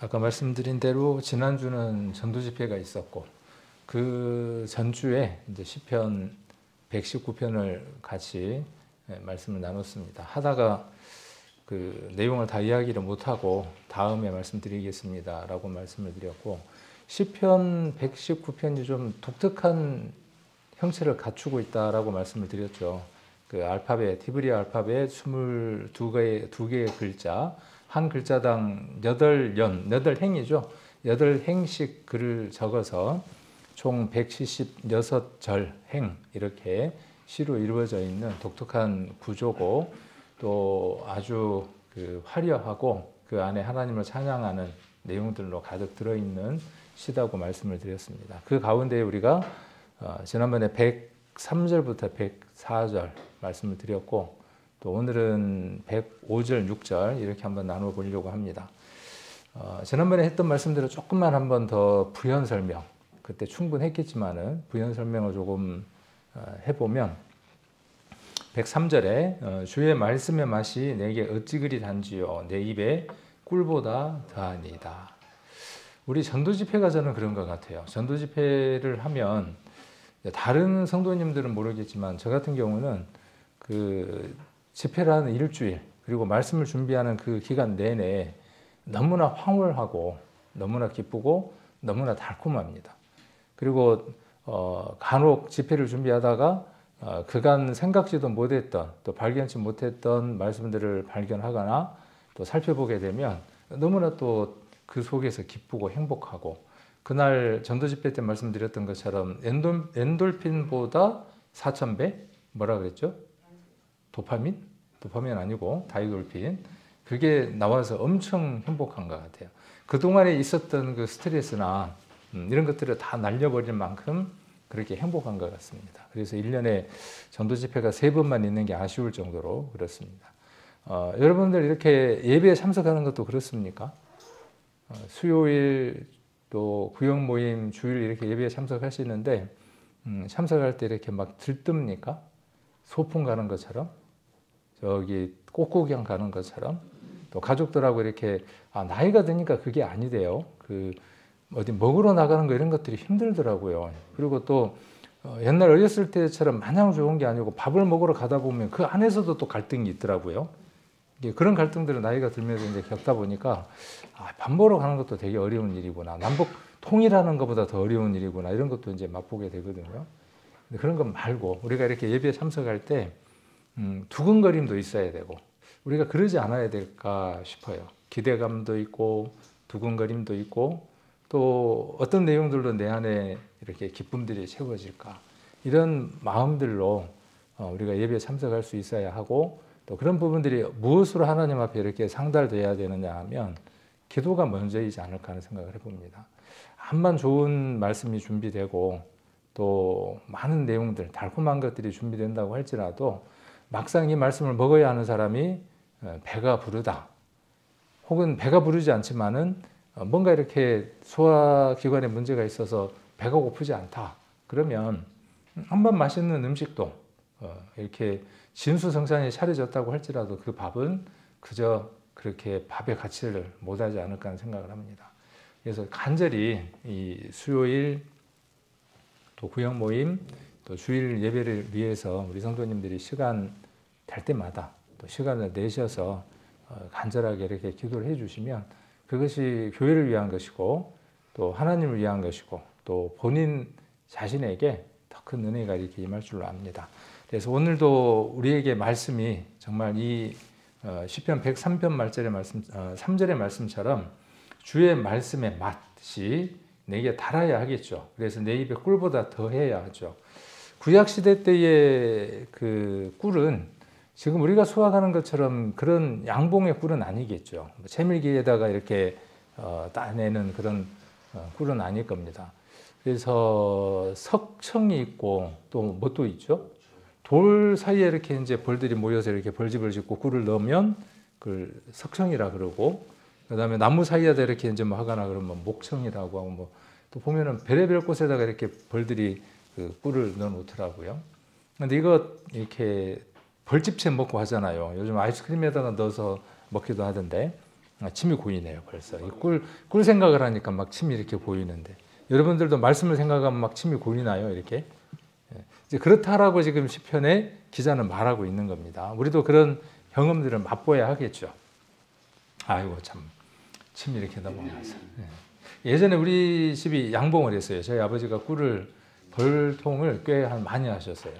아까 말씀드린 대로 지난주는 전도 집회가 있었고 그 전주에 이제 시편 119편을 같이 말씀을 나눴습니다. 하다가 그 내용을 다 이야기를 못하고 다음에 말씀드리겠습니다라고 말씀을 드렸고, 시편 119편이 좀 독특한 형체를 갖추고 있다라고 말씀을 드렸죠. 그 알파벳, 히브리 알파벳 22개의 글자, 한 글자당 8행이죠. 8행씩 글을 적어서 총 176절 행, 이렇게 시로 이루어져 있는 독특한 구조고, 또 아주 화려하고 그 안에 하나님을 찬양하는 내용들로 가득 들어있는 시다고 말씀을 드렸습니다. 그 가운데 우리가 지난번에 103절부터 104절 말씀을 드렸고, 또 오늘은 105절, 6절 이렇게 한번 나눠 보려고 합니다. 지난번에 했던 말씀대로 조금만 한번 더 부연 설명, 그때 충분했겠지만은 부연 설명을 조금 해보면, 103절에 주의 말씀의 맛이 내게 어찌 그리 단지요 내 입에 꿀보다 더하니이다. 우리 전도 집회가 저는 그런 것 같아요. 전도 집회를 하면 다른 성도님들은 모르겠지만 저 같은 경우는 그 집회를 하는 일주일, 그리고 말씀을 준비하는 그 기간 내내 너무나 황홀하고 너무나 기쁘고 너무나 달콤합니다. 그리고 간혹 집회를 준비하다가 그간 생각지도 못했던, 또 발견치 못했던 말씀들을 발견하거나 또 살펴보게 되면 너무나 또 그 속에서 기쁘고 행복하고, 그날 전도 집회 때 말씀드렸던 것처럼 엔돌핀보다 4000배? 뭐라 그랬죠? 도파민? 도파민 아니고 다이돌핀. 그게 나와서 엄청 행복한 것 같아요. 그동안에 있었던 그 스트레스나 이런 것들을 다 날려버릴 만큼 그렇게 행복한 것 같습니다. 그래서 1년에 전도 집회가 3번만 있는 게 아쉬울 정도로 그렇습니다. 여러분들 이렇게 예배에 참석하는 것도 그렇습니까? 수요일 또 구역 모임 주일 이렇게 예배에 참석하시는데 참석할 때 이렇게 막 들뜹니까? 소풍 가는 것처럼, 저기 꽃구경 가는 것처럼, 또 가족들하고 이렇게 나이가 드니까 그게 아니대요. 어디 먹으러 나가는 거 이런 것들이 힘들더라고요. 그리고 또 옛날 어렸을 때처럼 마냥 좋은 게 아니고 밥을 먹으러 가다 보면 그 안에서도 또 갈등이 있더라고요. 그런 갈등들을 나이가 들면서 이제 겪다 보니까 밥 먹으러 가는 것도 되게 어려운 일이구나, 남북 통일하는 것보다 더 어려운 일이구나, 이런 것도 이제 맛보게 되거든요. 근데 그런 것 말고 우리가 이렇게 예배에 참석할 때 두근거림도 있어야 되고, 우리가 그러지 않아야 될까 싶어요. 기대감도 있고 두근거림도 있고, 또 어떤 내용들로 내 안에 이렇게 기쁨들이 채워질까, 이런 마음들로 우리가 예배에 참석할 수 있어야 하고, 또 그런 부분들이 무엇으로 하나님 앞에 이렇게 상달돼야 되느냐 하면 기도가 먼저이지 않을까 하는 생각을 해봅니다. 암만 좋은 말씀이 준비되고 또 많은 내용들, 달콤한 것들이 준비된다고 할지라도 막상 이 말씀을 먹어야 하는 사람이 배가 부르다, 혹은 배가 부르지 않지만은 뭔가 이렇게 소화기관에 문제가 있어서 배가 고프지 않다, 그러면 한번 맛있는 음식도 이렇게 진수성찬이 차려졌다고 할지라도 그 밥은 그저 그렇게 밥의 가치를 못하지 않을까 하는 생각을 합니다. 그래서 간절히 이 수요일 또 구역 모임 또 주일 예배를 위해서 우리 성도님들이 시간 될 때마다 또 시간을 내셔서 간절하게 이렇게 기도를 해주시면 그것이 교회를 위한 것이고 또 하나님을 위한 것이고 또 본인 자신에게 더 큰 은혜가 이렇게 임할 줄로 압니다. 그래서 오늘도 우리에게 말씀이 정말 이 시편 103편 말절의 말씀, 3절의 말씀처럼 주의 말씀의 맛이 내게 달아야 하겠죠. 그래서 내 입에 꿀보다 더해야 하죠. 구약시대 때의 그 꿀은 지금 우리가 수확하는 것처럼 그런 양봉의 꿀은 아니겠죠. 채밀기에다가 이렇게 따내는 그런 꿀은 아닐 겁니다. 그래서 석청이 있고 또 뭣도 있죠? 돌 사이에 이렇게 이제 벌들이 모여서 이렇게 벌집을 짓고 꿀을 넣으면 그걸 석청이라 그러고, 그 다음에 나무 사이에다 이렇게 이제 뭐 하거나 그러면 목청이라고 하고, 뭐 또 보면은 별의별 곳에다가 이렇게 벌들이 그 꿀을 넣어 놓더라고요. 근데 이거 이렇게 벌집채 먹고 하잖아요. 요즘 아이스크림에다가 넣어서 먹기도 하던데, 침이 고이네요. 벌써 꿀 생각을 하니까 막 침이 이렇게 고이는데 여러분들도 말씀을 생각하면 막 침이 고이나요? 이렇게 이제 그렇다라고 지금 시편의 기자는 말하고 있는 겁니다. 우리도 그런 경험들을 맛보아야 하겠죠. 아이고 참 침이 이렇게 넘어가서. 예전에 우리 집이 양봉을 했어요. 저희 아버지가 꿀을 벌통을 꽤 많이 하셨어요.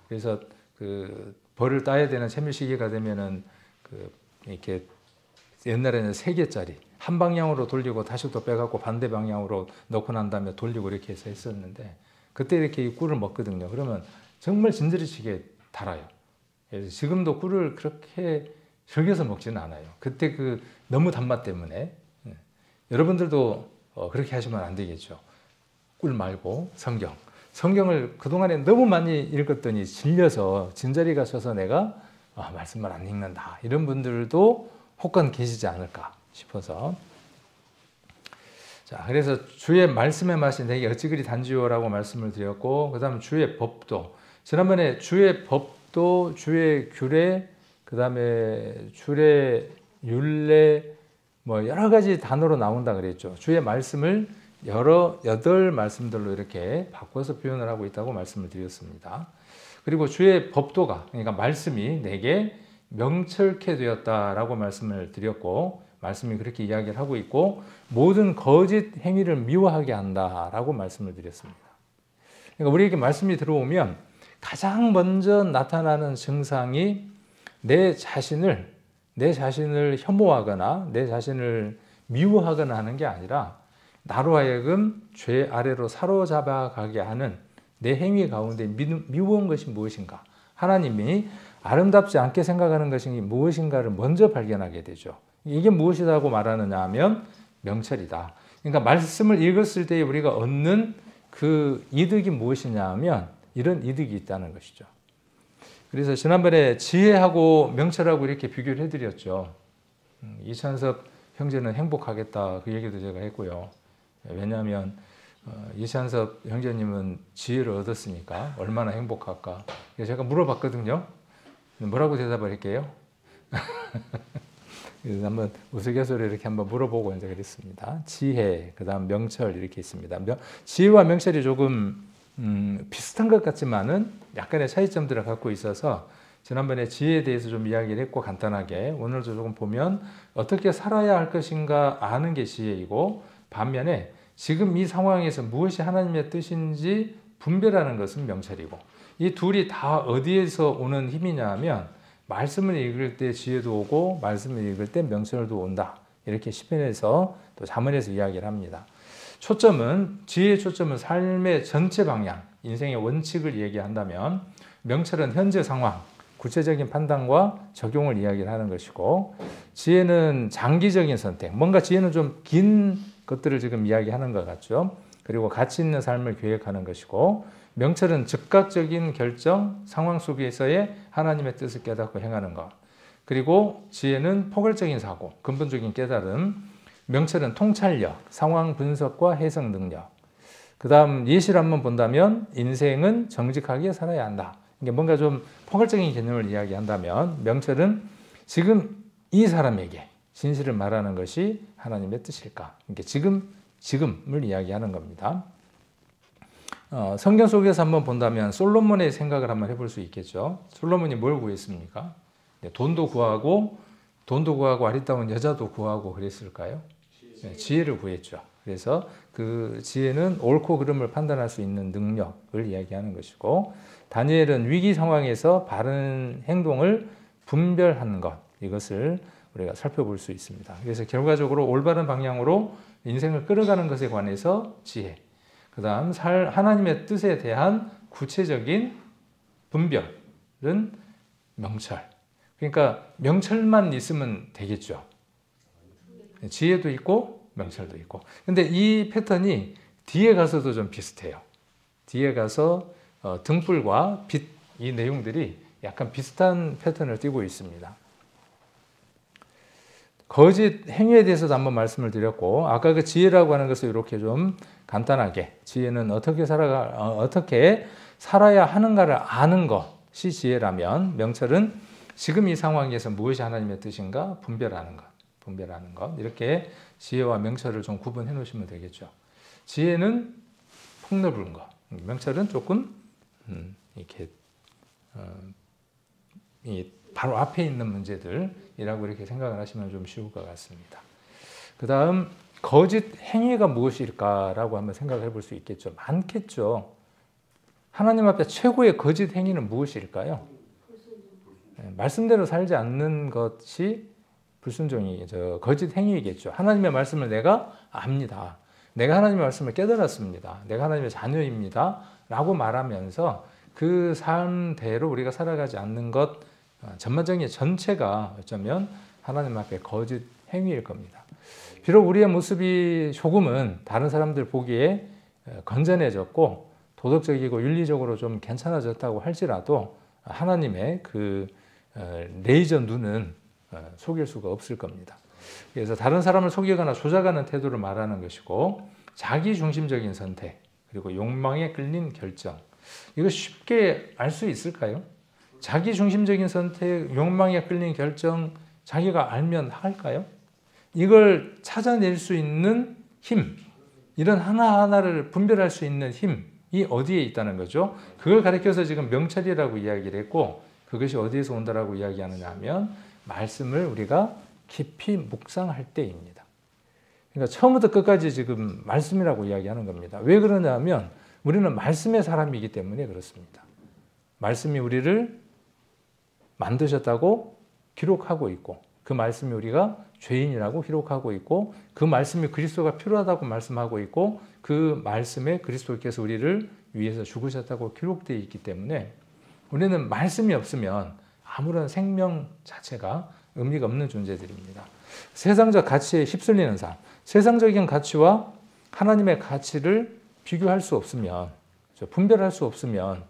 그래서 그 벌을 따야 되는 채밀 시기가 되면은 이렇게 옛날에는 3개짜리 한 방향으로 돌리고 다시 또 빼갖고 반대 방향으로 넣고 난 다음에 돌리고 이렇게 해서 했었는데 그때 이렇게 꿀을 먹거든요. 그러면 정말 진저리치게 달아요. 그래서 지금도 꿀을 그렇게 즐겨서 먹지는 않아요. 그때 그 너무 단맛 때문에. 여러분들도 그렇게 하시면 안 되겠죠. 꿀 말고 성경을 그동안에 너무 많이 읽었더니 질려서 진저리가 쳐서 내가 말씀을 안 읽는다. 이런 분들도 혹간 계시지 않을까 싶어서. 자, 그래서 주의 말씀의 맛이 내게 어찌 그리 단지요라고 말씀을 드렸고, 그 다음 주의 법도. 지난번에 주의 법도, 주의 규례, 그 다음에 주의 율례, 뭐 여러 가지 단어로 나온다 그랬죠. 주의 말씀을 8 말씀들로 이렇게 바꿔서 표현을 하고 있다고 말씀을 드렸습니다. 그리고 주의 법도가, 그러니까 말씀이 내게 명철케 되었다라고 말씀을 드렸고, 말씀이 그렇게 이야기를 하고 있고, 모든 거짓 행위를 미워하게 한다라고 말씀을 드렸습니다. 그러니까 우리에게 말씀이 들어오면 가장 먼저 나타나는 증상이 내 자신을 혐오하거나 내 자신을 미워하거나 하는 게 아니라 나로 하여금 죄 아래로 사로잡아 가게 하는 내 행위 가운데 미워한 것이 무엇인가, 하나님이 아름답지 않게 생각하는 것이 무엇인가를 먼저 발견하게 되죠. 이게 무엇이라고 말하느냐 하면 명철이다. 그러니까 말씀을 읽었을 때 우리가 얻는 그 이득이 무엇이냐 하면 이런 이득이 있다는 것이죠. 그래서 지난번에 지혜하고 명철하고 이렇게 비교를 해드렸죠. 이찬섭 형제는 행복하겠다 그 얘기도 제가 했고요. 왜냐하면 이찬섭 형제님은 지혜를 얻었으니까 얼마나 행복할까. 그래서 제가 물어봤거든요. 뭐라고 대답을 할게요? 그래서 한번 우스갯소리 이렇게 한번 물어보고 이제 그랬습니다. 지혜, 그 다음 명철 이렇게 있습니다. 지혜와 명철이 조금 비슷한 것 같지만은 약간의 차이점들을 갖고 있어서 지난번에 지혜에 대해서 좀 이야기를 했고 간단하게 오늘도 조금 보면 어떻게 살아야 할 것인가 아는 게 지혜이고, 반면에 지금 이 상황에서 무엇이 하나님의 뜻인지 분별하는 것은 명철이고, 이 둘이 다 어디에서 오는 힘이냐 하면 말씀을 읽을 때 지혜도 오고 말씀을 읽을 때 명철도 온다. 이렇게 시편에서 또 잠언에서 이야기를 합니다. 지혜의 초점은 삶의 전체 방향, 인생의 원칙을 얘기한다면, 명철은 현재 상황, 구체적인 판단과 적용을 이야기를 하는 것이고, 지혜는 장기적인 선택, 뭔가 지혜는 좀 긴 것들을 지금 이야기하는 것 같죠. 그리고 가치 있는 삶을 계획하는 것이고, 명철은 즉각적인 결정, 상황 속에서의 하나님의 뜻을 깨닫고 행하는 것. 그리고 지혜는 포괄적인 사고, 근본적인 깨달음. 명철은 통찰력, 상황 분석과 해석 능력. 그 다음 예시를 한번 본다면 인생은 정직하게 살아야 한다. 이게 뭔가 좀 포괄적인 개념을 이야기한다면, 명철은 지금 이 사람에게 진실을 말하는 것이 하나님의 뜻일까? 이게 지금을 이야기하는 겁니다. 성경 속에서 한번 본다면 솔로몬의 생각을 한번 해볼 수 있겠죠. 솔로몬이 뭘 구했습니까? 돈도 구하고 아리따운 여자도 구하고 그랬을까요? 지혜를 구했죠. 그래서 그 지혜는 옳고 그름을 판단할 수 있는 능력을 이야기하는 것이고, 다니엘은 위기 상황에서 바른 행동을 분별하는 것, 이것을 우리가 살펴볼 수 있습니다. 그래서 결과적으로 올바른 방향으로 인생을 끌어가는 것에 관해서 지혜, 그 다음 하나님의 뜻에 대한 구체적인 분별은 명철. 그러니까 명철만 있으면 되겠죠. 지혜도 있고 명철도 있고. 근데 이 패턴이 뒤에 가서도 좀 비슷해요. 뒤에 가서 등불과 빛, 이 내용들이 약간 비슷한 패턴을 띠고 있습니다. 거짓 행위에 대해서도 한번 말씀을 드렸고, 아까 그 지혜라고 하는 것을 이렇게 좀 간단하게, 지혜는 어떻게 살아야 하는가를 아는 것이 지혜라면, 명철은 지금 이 상황에서 무엇이 하나님의 뜻인가 분별하는 것. 분별하는 것. 이렇게 지혜와 명철을 좀 구분해 놓으시면 되겠죠. 지혜는 폭넓은 것, 명철은 조금 이렇게 이 바로 앞에 있는 문제들이라고 이렇게 생각을 하시면 좀 쉬울 것 같습니다. 그 다음 거짓 행위가 무엇일까라고 한번 생각해 볼 수 있겠죠. 많겠죠. 하나님 앞에 최고의 거짓 행위는 무엇일까요? 말씀대로 살지 않는 것이 불순종이 거짓 행위이겠죠. 하나님의 말씀을 내가 압니다. 내가 하나님의 말씀을 깨달았습니다. 내가 하나님의 자녀입니다. 라고 말하면서 그 삶대로 우리가 살아가지 않는 것 전반적인 전체가 어쩌면 하나님 앞에 거짓 행위일 겁니다. 비록 우리의 모습이 조금은 다른 사람들 보기에 건전해졌고 도덕적이고 윤리적으로 좀 괜찮아졌다고 할지라도 하나님의 그 레이저 눈은 속일 수가 없을 겁니다. 그래서 다른 사람을 속이거나 조작하는 태도를 말하는 것이고 자기중심적인 선택 그리고 욕망에 끌린 결정 이거 쉽게 알 수 있을까요? 자기중심적인 선택, 욕망에 끌린 결정 자기가 알면 할까요? 이걸 찾아낼 수 있는 힘 이런 하나하나를 분별할 수 있는 힘이 어디에 있다는 거죠? 그걸 가리켜서 지금 명철이라고 이야기를 했고 그것이 어디에서 온다라고 이야기하느냐 하면 말씀을 우리가 깊이 묵상할 때입니다. 그러니까 처음부터 끝까지 지금 말씀이라고 이야기하는 겁니다. 왜 그러냐 하면 우리는 말씀의 사람이기 때문에 그렇습니다. 말씀이 우리를 만드셨다고 기록하고 있고 그 말씀이 우리가 죄인이라고 기록하고 있고 그 말씀이 그리스도가 필요하다고 말씀하고 있고 그 말씀에 그리스도께서 우리를 위해서 죽으셨다고 기록되어 있기 때문에 우리는 말씀이 없으면 아무런 생명 자체가 의미가 없는 존재들입니다. 세상적 가치에 휩쓸리는 삶, 세상적인 가치와 하나님의 가치를 비교할 수 없으면, 분별할 수 없으면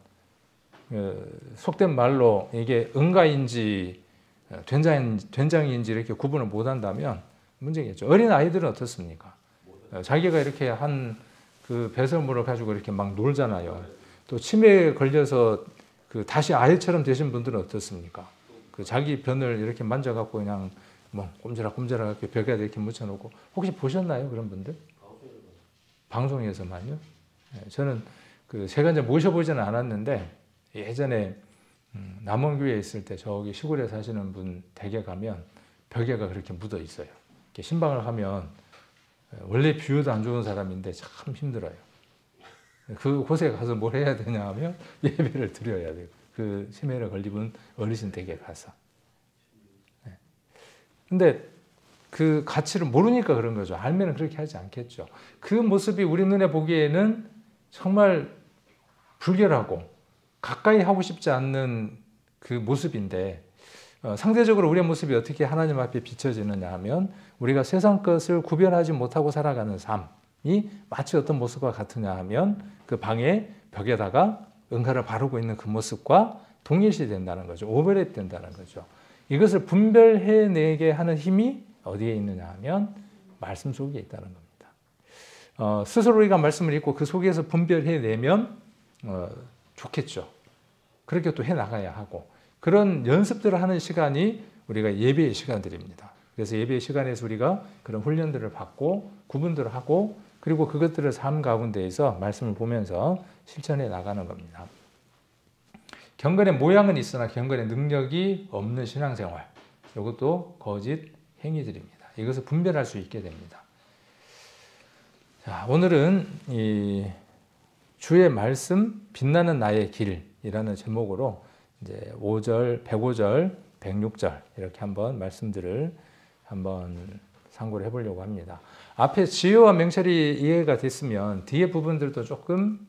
속된 말로 이게 응가인지 된장인지 이렇게 구분을 못한다면 문제겠죠. 어린 아이들은 어떻습니까? 자기가 이렇게 한 그 배설물을 가지고 이렇게 막 놀잖아요. 또 치매에 걸려서 그 다시 아이처럼 되신 분들은 어떻습니까? 그 자기 변을 이렇게 만져갖고 그냥 뭐 꼼지락꼼지락 벽에 이렇게 묻혀놓고 혹시 보셨나요? 그런 분들? 방송에서만요. 저는 그 제가 이제 모셔보지는 않았는데 예전에 남원교회에 있을 때 저기 시골에 사시는 분 댁에 가면 벽에가 그렇게 묻어 있어요. 이렇게 신방을 하면 원래 비유도 안 좋은 사람인데 참 힘들어요. 그 곳에 가서 뭘 해야 되냐 하면 예배를 드려야 돼요. 그 치매를 걸린 어르신 댁에 가서. 근데 그 가치를 모르니까 그런 거죠. 알면 그렇게 하지 않겠죠. 그 모습이 우리 눈에 보기에는 정말 불결하고 가까이 하고 싶지 않는 그 모습인데 상대적으로 우리의 모습이 어떻게 하나님 앞에 비춰지느냐 하면 우리가 세상 것을 구별하지 못하고 살아가는 삶이 마치 어떤 모습과 같으냐 하면 그 방의 벽에다가 응가를 바르고 있는 그 모습과 동일시 된다는 거죠. 오버랩 된다는 거죠. 이것을 분별해내게 하는 힘이 어디에 있느냐 하면 말씀 속에 있다는 겁니다. 스스로 우리가 말씀을 읽고 그 속에서 분별해내면 좋겠죠. 그렇게 또 해나가야 하고 그런 연습들을 하는 시간이 우리가 예배의 시간들입니다. 그래서 예배의 시간에서 우리가 그런 훈련들을 받고 구분들을 하고 그리고 그것들을 삶 가운데에서 말씀을 보면서 실천해 나가는 겁니다. 경건의 모양은 있으나 경건의 능력이 없는 신앙생활 이것도 거짓 행위들입니다. 이것을 분별할 수 있게 됩니다. 자, 오늘은 이 주의 말씀 빛나는 나의 길이라는 제목으로 이제 5절, 105절, 106절 이렇게 한번 말씀들을 한번 상고를 해보려고 합니다. 앞에 지혜와 명철이 이해가 됐으면 뒤에 부분들도 조금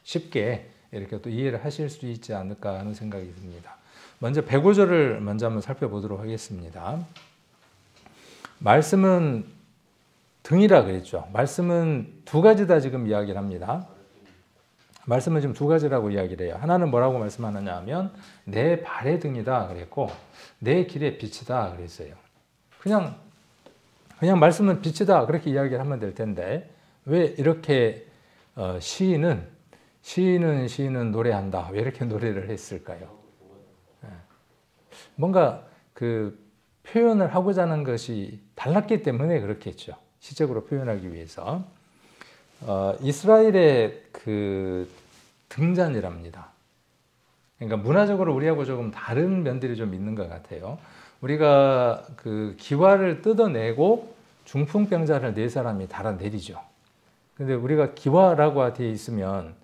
쉽게 이렇게 또 이해를 하실 수 있지 않을까 하는 생각이 듭니다. 먼저 105절을 먼저 한번 살펴보도록 하겠습니다. 말씀은 등이라 그랬죠. 말씀은 두 가지다 지금 이야기를 합니다. 말씀은 지금 두 가지라고 이야기를 해요. 하나는 뭐라고 말씀하느냐 하면 내 발의 등이다 그랬고 내 길의 빛이다 그랬어요. 그냥 말씀은 빛이다 그렇게 이야기를 하면 될 텐데 왜 이렇게 시인은 노래한다 왜 이렇게 노래를 했을까요? 뭔가 그 표현을 하고자 하는 것이 달랐기 때문에 그렇겠죠. 시적으로 표현하기 위해서. 이스라엘의 그 등잔이랍니다. 그러니까 문화적으로 우리하고 조금 다른 면들이 좀 있는 것 같아요. 우리가 그 기와를 뜯어내고 중풍병자를 네 사람이 달아내리죠. 근데 우리가 기와라고 되어 있으면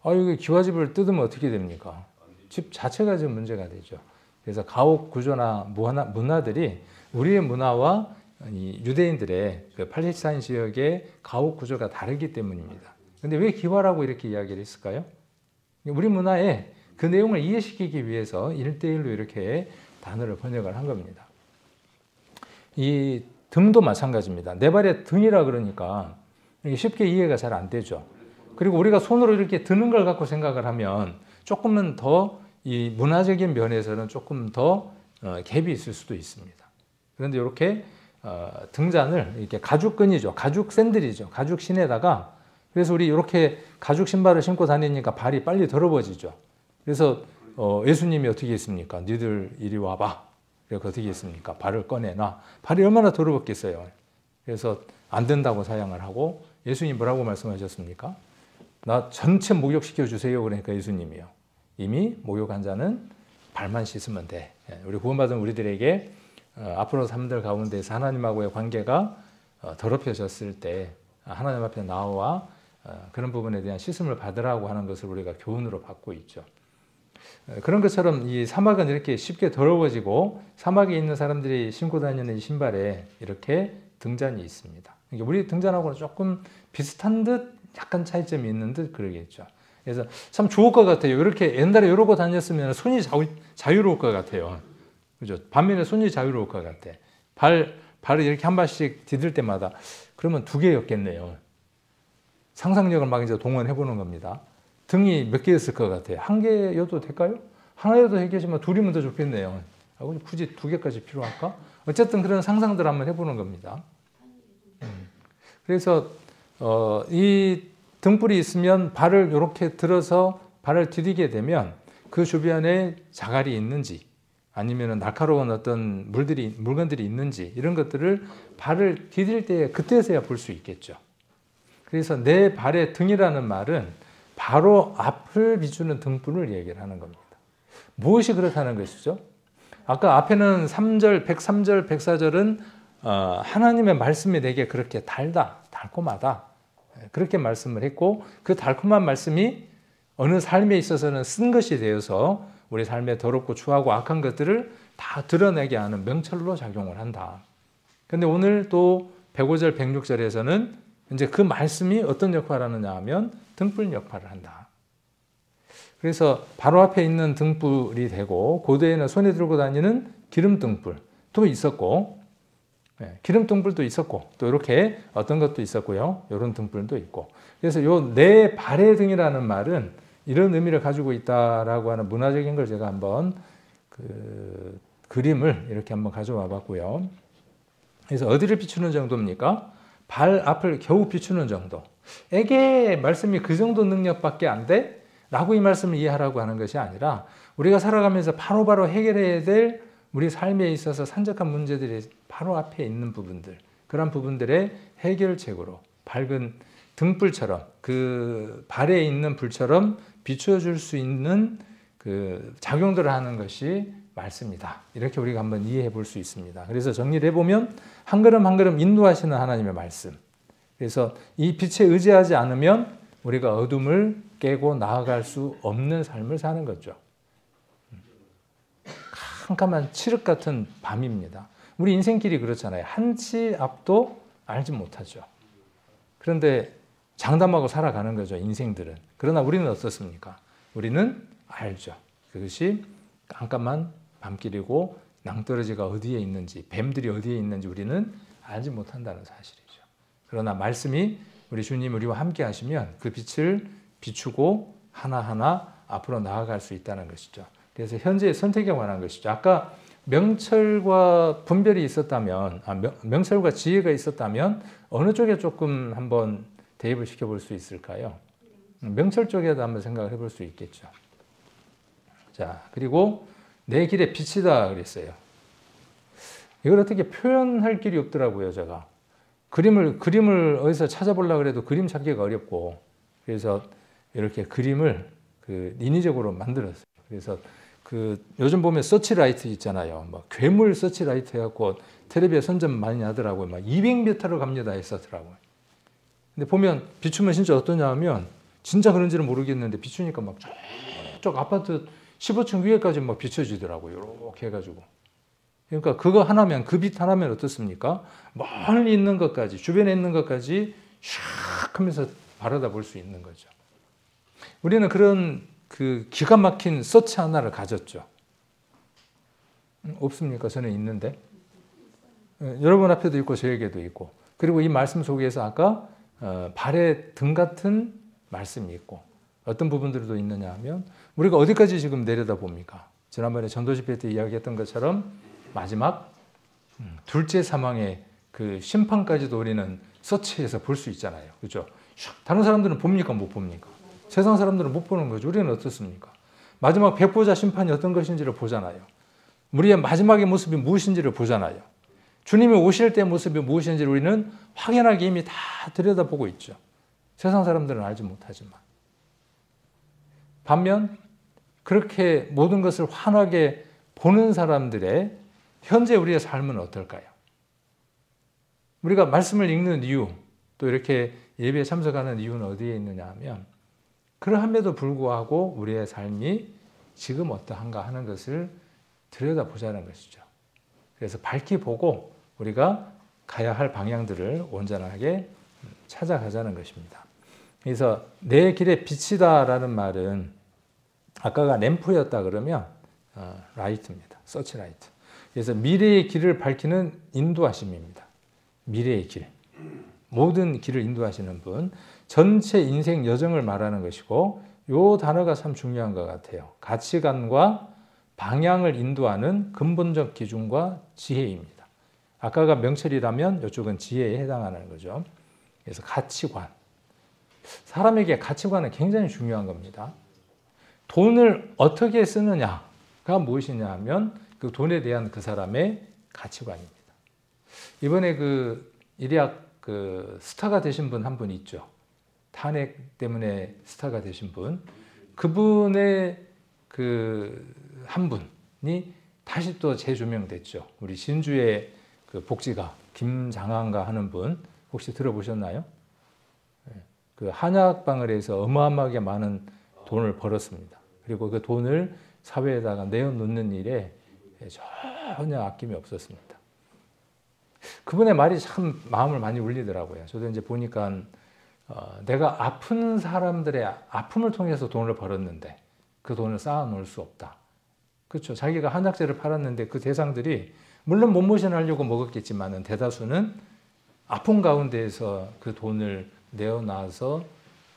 이거 기와집을 뜯으면 어떻게 됩니까? 집 자체가 좀 문제가 되죠. 그래서 가옥 구조나 문화들이 우리의 문화와 유대인들의 그 팔레스타인 지역의 가옥 구조가 다르기 때문입니다. 근데 왜 기와라고 이렇게 이야기를 했을까요? 우리 문화에 그 내용을 이해시키기 위해서 1대1로 이렇게 단어를 번역을 한 겁니다. 이 등도 마찬가지입니다. 내 발에 등이라 그러니까 쉽게 이해가 잘 안 되죠. 그리고 우리가 손으로 이렇게 드는 걸 갖고 생각을 하면 조금은 더 이 문화적인 면에서는 조금 더 갭이 있을 수도 있습니다. 그런데 이렇게 등잔을 이렇게 가죽끈이죠. 가죽 샌들이죠. 가죽 신에다가 그래서 우리 이렇게 가죽 신발을 신고 다니니까 발이 빨리 더러워지죠. 그래서 예수님이 어떻게 했습니까? 니들 이리 와봐. 그래서 어떻게 했습니까? 발을 꺼내놔. 발이 얼마나 더러웠겠어요. 그래서 안 된다고 사양을 하고 예수님 뭐라고 말씀하셨습니까? 나 전체 목욕시켜 주세요. 그러니까 예수님이요. 이미 목욕한 자는 발만 씻으면 돼. 우리 구원받은 우리들에게 앞으로 삶들 가운데서 하나님하고의 관계가 더럽혀졌을 때 하나님 앞에 나와 그런 부분에 대한 씻음을 받으라고 하는 것을 우리가 교훈으로 받고 있죠. 그런 것처럼 이 사막은 이렇게 쉽게 더러워지고 사막에 있는 사람들이 신고 다니는 이 신발에 이렇게 등잔이 있습니다. 우리 등잔하고는 조금 비슷한 듯 약간 차이점이 있는 듯 그러겠죠. 그래서 참 좋을 것 같아요. 이렇게 옛날에 이러고 다녔으면 손이 자유로울 것 같아요. 그죠? 반면에 손이 자유로울 것 같아. 발을 이렇게 한 발씩 디딜 때마다 그러면 2개였겠네요. 상상력을 막 이제 동원해 보는 겁니다. 등이 몇 개였을 것 같아요? 1개여도 될까요? 하나여도 되겠지만 2이면 더 좋겠네요. 굳이 2개까지 필요할까? 어쨌든 그런 상상들 한번 해보는 겁니다. 그래서 이 등불이 있으면 발을 이렇게 들어서 발을 디디게 되면 그 주변에 자갈이 있는지 아니면 날카로운 어떤 물건들이 있는지 이런 것들을 발을 디딜 때 그때서야 볼 수 있겠죠. 그래서 내 발의 등이라는 말은 바로 앞을 비추는 등불을 얘기를 하는 겁니다. 무엇이 그렇다는 것이죠? 아까 앞에는 3절, 103절, 104절은 하나님의 말씀이 내게 그렇게 달콤하다. 그렇게 말씀을 했고 그 달콤한 말씀이 어느 삶에 있어서는 쓴 것이 되어서 우리 삶에 더럽고 추하고 악한 것들을 다 드러내게 하는 명철로 작용을 한다. 그런데 오늘 또 105절, 106절에서는 이제 그 말씀이 어떤 역할을 하느냐 하면 등불 역할을 한다. 그래서 바로 앞에 있는 등불이 되고 고대에는 손에 들고 다니는 기름 등불도 있었고 기름 등불도 있었고 또 이렇게 어떤 것도 있었고요. 이런 등불도 있고 그래서 요 내 발의 등이라는 말은 이런 의미를 가지고 있다라고 하는 문화적인 걸 제가 한번 그 그림을 이렇게 한번 가져와 봤고요. 그래서 어디를 비추는 정도입니까? 발 앞을 겨우 비추는 정도. 에게 말씀이 그 정도 능력밖에 안 돼? 라고 이 말씀을 이해하라고 하는 것이 아니라 우리가 살아가면서 바로바로 해결해야 될 우리 삶에 있어서 산적한 문제들이 바로 앞에 있는 부분들, 그런 부분들의 해결책으로 밝은 등불처럼 그 발에 있는 불처럼 비춰줄 수 있는 그 작용들을 하는 것이 말씀이다. 이렇게 우리가 한번 이해해 볼 수 있습니다. 그래서 정리를 해보면 한 걸음 한 걸음 인도하시는 하나님의 말씀. 그래서 이 빛에 의지하지 않으면 우리가 어둠을 깨고 나아갈 수 없는 삶을 사는 거죠. 캄캄한 칠흑 같은 밤입니다. 우리 인생길이 그렇잖아요. 한 치 앞도 알지 못하죠. 그런데 장담하고 살아가는 거죠. 인생들은. 그러나 우리는 어떻습니까? 우리는 알죠. 그것이 깜깜한 밤길이고 낭떠러지가 어디에 있는지 뱀들이 어디에 있는지 우리는 알지 못한다는 사실이죠. 그러나 말씀이 우리 주님 우리와 함께 하시면 그 빛을 비추고 하나하나 앞으로 나아갈 수 있다는 것이죠. 그래서 현재의 선택에 관한 것이죠. 아까 명철과 분별이 있었다면, 명철과 지혜가 있었다면 어느 쪽에 조금 한번 대입을 시켜볼 수 있을까요? 명철 쪽에도 한번 생각을 해볼 수 있겠죠. 자, 그리고 내 길의 빛이다 그랬어요. 이걸 어떻게 표현할 길이 없더라고요, 제가. 그림을 어디서 찾아보려고 해도 그림 찾기가 어렵고, 그래서 이렇게 그림을 인위적으로 만들었어요. 그래서 요즘 보면 서치라이트 있잖아요. 막 괴물 서치라이트 해갖고 텔레비에 선전 많이 하더라고요. 막 200m로 갑니다 했었더라고요. 근데 보면 비추면 진짜 어떠냐 하면 진짜 그런지는 모르겠는데 비추니까 막 저쪽 아파트 15층 위에까지 막 비춰지더라고요. 이렇게 해가지고. 그러니까 그거 하나면, 그 빛 하나면 어떻습니까? 멀리 있는 것까지, 주변에 있는 것까지 샥 하면서 바라다 볼 수 있는 거죠. 우리는 그런 기가 막힌 서치 하나를 가졌죠. 없습니까? 저는 있는데. 여러분 앞에도 있고 저에게도 있고. 그리고 이 말씀 속에서 아까 발의 등 같은 말씀이 있고, 어떤 부분들도 있느냐 하면 우리가 어디까지 지금 내려다 봅니까? 지난번에 전도집회 때 이야기했던 것처럼 마지막 둘째 사망의 그 심판까지도 우리는 서치해서 볼 수 있잖아요. 그렇죠? 다른 사람들은 봅니까? 못 봅니까? 세상 사람들은 못 보는 거죠. 우리는 어떻습니까? 마지막 백보자 심판이 어떤 것인지를 보잖아요. 우리의 마지막의 모습이 무엇인지를 보잖아요. 주님이 오실 때의 모습이 무엇인지를 우리는 확연하게 이미 다 들여다보고 있죠. 세상 사람들은 알지 못하지만. 반면 그렇게 모든 것을 환하게 보는 사람들의 현재 우리의 삶은 어떨까요? 우리가 말씀을 읽는 이유, 또 이렇게 예배에 참석하는 이유는 어디에 있느냐 하면, 그러함에도 불구하고 우리의 삶이 지금 어떠한가 하는 것을 들여다보자는 것이죠. 그래서 밝히 보고 우리가 가야 할 방향들을 온전하게 찾아가자는 것입니다. 그래서 내 길의 빛이다라는 말은 아까가 램프였다 그러면 라이트입니다. 서치라이트. 그래서 미래의 길을 밝히는 인도하심입니다. 미래의 길. 모든 길을 인도하시는 분. 전체 인생 여정을 말하는 것이고, 이 단어가 참 중요한 것 같아요. 가치관과 방향을 인도하는 근본적 기준과 지혜입니다. 아까가 명철이라면 이쪽은 지혜에 해당하는 거죠. 그래서 가치관. 사람에게 가치관은 굉장히 중요한 겁니다. 돈을 어떻게 쓰느냐가 무엇이냐 하면 그 돈에 대한 그 사람의 가치관입니다. 이번에 일약 스타가 되신 분 한 분 있죠. 탄핵 때문에 스타가 되신 분. 그분의 한 분이 다시 또 재조명됐죠. 우리 신주의 복지가 김장한가 하는 분 혹시 들어보셨나요? 한약방을 해서 어마어마하게 많은 돈을 벌었습니다. 그리고 그 돈을 사회에다가 내어놓는 일에 전혀 아낌이 없었습니다. 그분의 말이 참 마음을 많이 울리더라고요. 저도 이제 보니까 내가 아픈 사람들의 아픔을 통해서 돈을 벌었는데 그 돈을 쌓아놓을 수 없다. 그렇죠. 자기가 한약재를 팔았는데 그 대상들이 물론 몸보신하려고 먹었겠지만 대다수는 아픔 가운데에서 그 돈을 내어놔서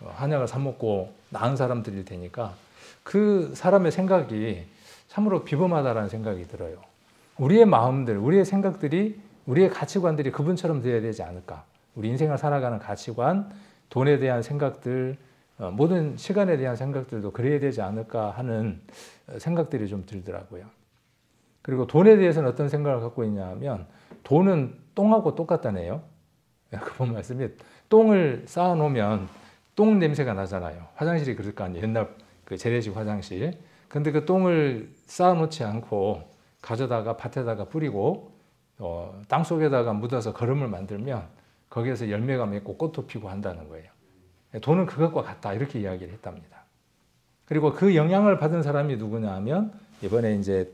한약을 사 먹고 나은 사람들일 테니까 그 사람의 생각이 참으로 비범하다라는 생각이 들어요. 우리의 마음들, 우리의 생각들이, 우리의 가치관들이 그분처럼 되어야 되지 않을까. 우리 인생을 살아가는 가치관, 돈에 대한 생각들, 모든 시간에 대한 생각들도 그래야 되지 않을까 하는 생각들이 좀 들더라고요. 그리고 돈에 대해서는 어떤 생각을 갖고 있냐 하면 돈은 똥하고 똑같다네요. 그분 말씀이 똥을 쌓아놓으면 똥 냄새가 나잖아요. 화장실이 그럴 거 아니에요. 옛날 재래식 화장실. 근데 그 똥을 쌓아놓지 않고 가져다가 밭에다가 뿌리고 땅 속에다가 묻어서 거름을 만들면 거기에서 열매가 맺고 꽃도 피고 한다는 거예요. 돈은 그것과 같다 이렇게 이야기를 했답니다. 그리고 그 영향을 받은 사람이 누구냐 하면 이번에 이제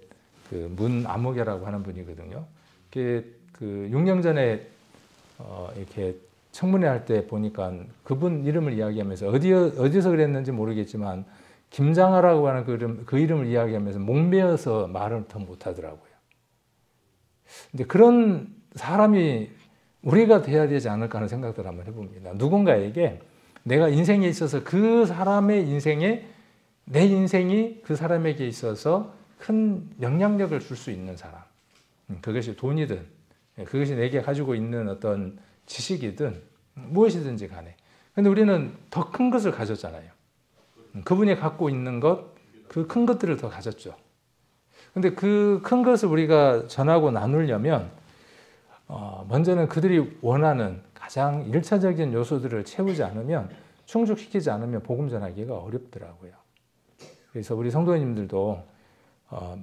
문암흑이라고 하는 분이거든요. 6년 전에 이렇게 청문회 할 때 보니까 그분 이름을 이야기하면서 어디서 그랬는지 모르겠지만 김장하라고 하는 그 이름을 이야기하면서 목매어서 말을 더 못하더라고요. 근데 그런 사람이 우리가 돼야 되지 않을까 하는 생각들을 한번 해봅니다. 누군가에게 내가 인생에 있어서 그 사람의 인생에 내 인생이 그 사람에게 있어서 큰 영향력을 줄 수 있는 사람. 그것이 돈이든 그것이 내게 가지고 있는 어떤 지식이든 무엇이든지 간에. 근데 우리는 더 큰 것을 가졌잖아요. 그분이 갖고 있는 것, 그 큰 것들을 더 가졌죠. 근데 그 큰 것을 우리가 전하고 나누려면 먼저는 그들이 원하는 가장 일차적인 요소들을 채우지 않으면, 충족시키지 않으면 복음 전하기가 어렵더라고요. 그래서 우리 성도님들도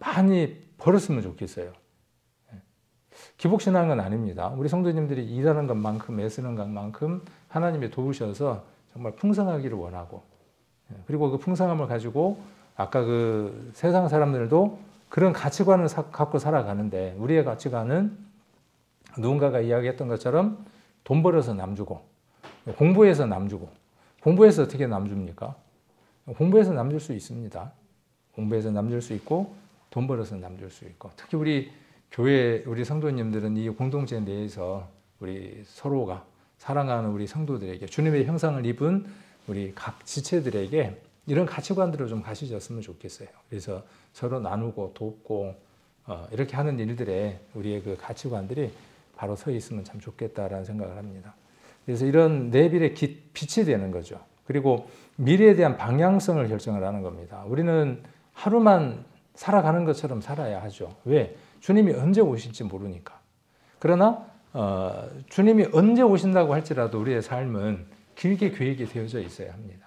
많이 벌었으면 좋겠어요. 기복신앙은 아닙니다. 우리 성도님들이 일하는 것만큼, 애쓰는 것만큼 하나님이 도우셔서 정말 풍성하기를 원하고, 그리고 그 풍성함을 가지고 아까 그 세상 사람들도 그런 가치관을 갖고 살아가는데, 우리의 가치관은 누군가가 이야기했던 것처럼 돈 벌어서 남 주고, 공부해서 남 주고. 공부해서 어떻게 남 줍니까? 공부해서 남 줄 수 있습니다. 공부해서 남 줄 수 있고, 돈 벌어서 남 줄 수 있고. 특히 우리 교회, 우리 성도님들은 이 공동체 내에서 우리 서로가 사랑하는 우리 성도들에게, 주님의 형상을 입은 우리 각 지체들에게 이런 가치관들을 좀 가지셨으면 좋겠어요. 그래서 서로 나누고 돕고 이렇게 하는 일들에 우리의 그 가치관들이 바로 서 있으면 참 좋겠다라는 생각을 합니다. 그래서 이런 내빌의 빛이 되는 거죠. 그리고 미래에 대한 방향성을 결정을 하는 겁니다. 우리는 하루만 살아가는 것처럼 살아야 하죠. 왜? 주님이 언제 오실지 모르니까. 그러나 주님이 언제 오신다고 할지라도 우리의 삶은 길게 계획이 되어져 있어야 합니다.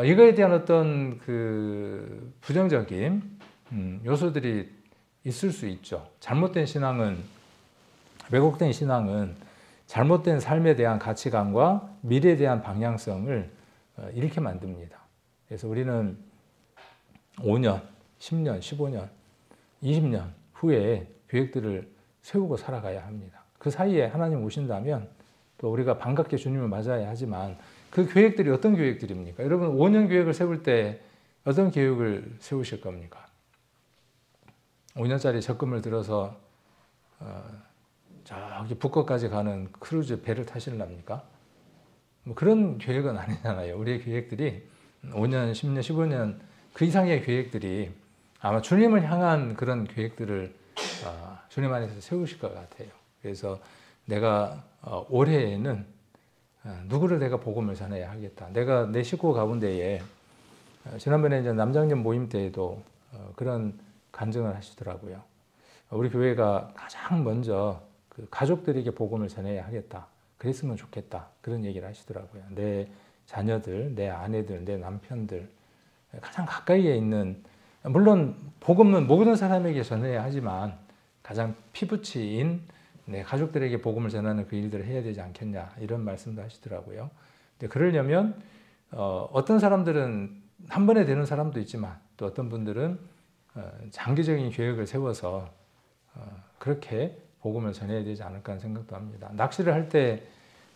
이거에 대한 어떤 그 부정적인 요소들이 있을 수 있죠. 잘못된 신앙은, 왜곡된 신앙은 잘못된 삶에 대한 가치관과 미래에 대한 방향성을 잃게 만듭니다. 그래서 우리는 5년, 10년, 15년, 20년 후에 계획들을 세우고 살아가야 합니다. 그 사이에 하나님 오신다면 또 우리가 반갑게 주님을 맞아야 하지만, 그 계획들이 어떤 계획들입니까? 여러분 5년 계획을 세울 때 어떤 계획을 세우실 겁니까? 5년짜리 적금을 들어서 저기 북극까지 가는 크루즈 배를 타실랍니까? 뭐 그런 계획은 아니잖아요. 우리의 계획들이 5년, 10년, 15년 그 이상의 계획들이 아마 주님을 향한 그런 계획들을 주님 안에서 세우실 것 같아요. 그래서 내가 올해에는 누구를 내가 복음을 전해야 하겠다. 내가 내 식구 가운데에, 지난번에 이제 남장년 모임 때에도 그런 간증을 하시더라고요. 우리 교회가 가장 먼저 그 가족들에게 복음을 전해야 하겠다. 그랬으면 좋겠다. 그런 얘기를 하시더라고요. 내 자녀들, 내 아내들, 내 남편들, 가장 가까이에 있는, 물론 복음은 모든 사람에게 전해야 하지만 가장 피부치인 내 가족들에게 복음을 전하는 그 일들을 해야 되지 않겠냐, 이런 말씀도 하시더라고요. 근데 그러려면 어떤 사람들은 한 번에 되는 사람도 있지만, 또 어떤 분들은 장기적인 계획을 세워서 그렇게 복음을 전해야 되지 않을까 하는 생각도 합니다. 낚시를 할 때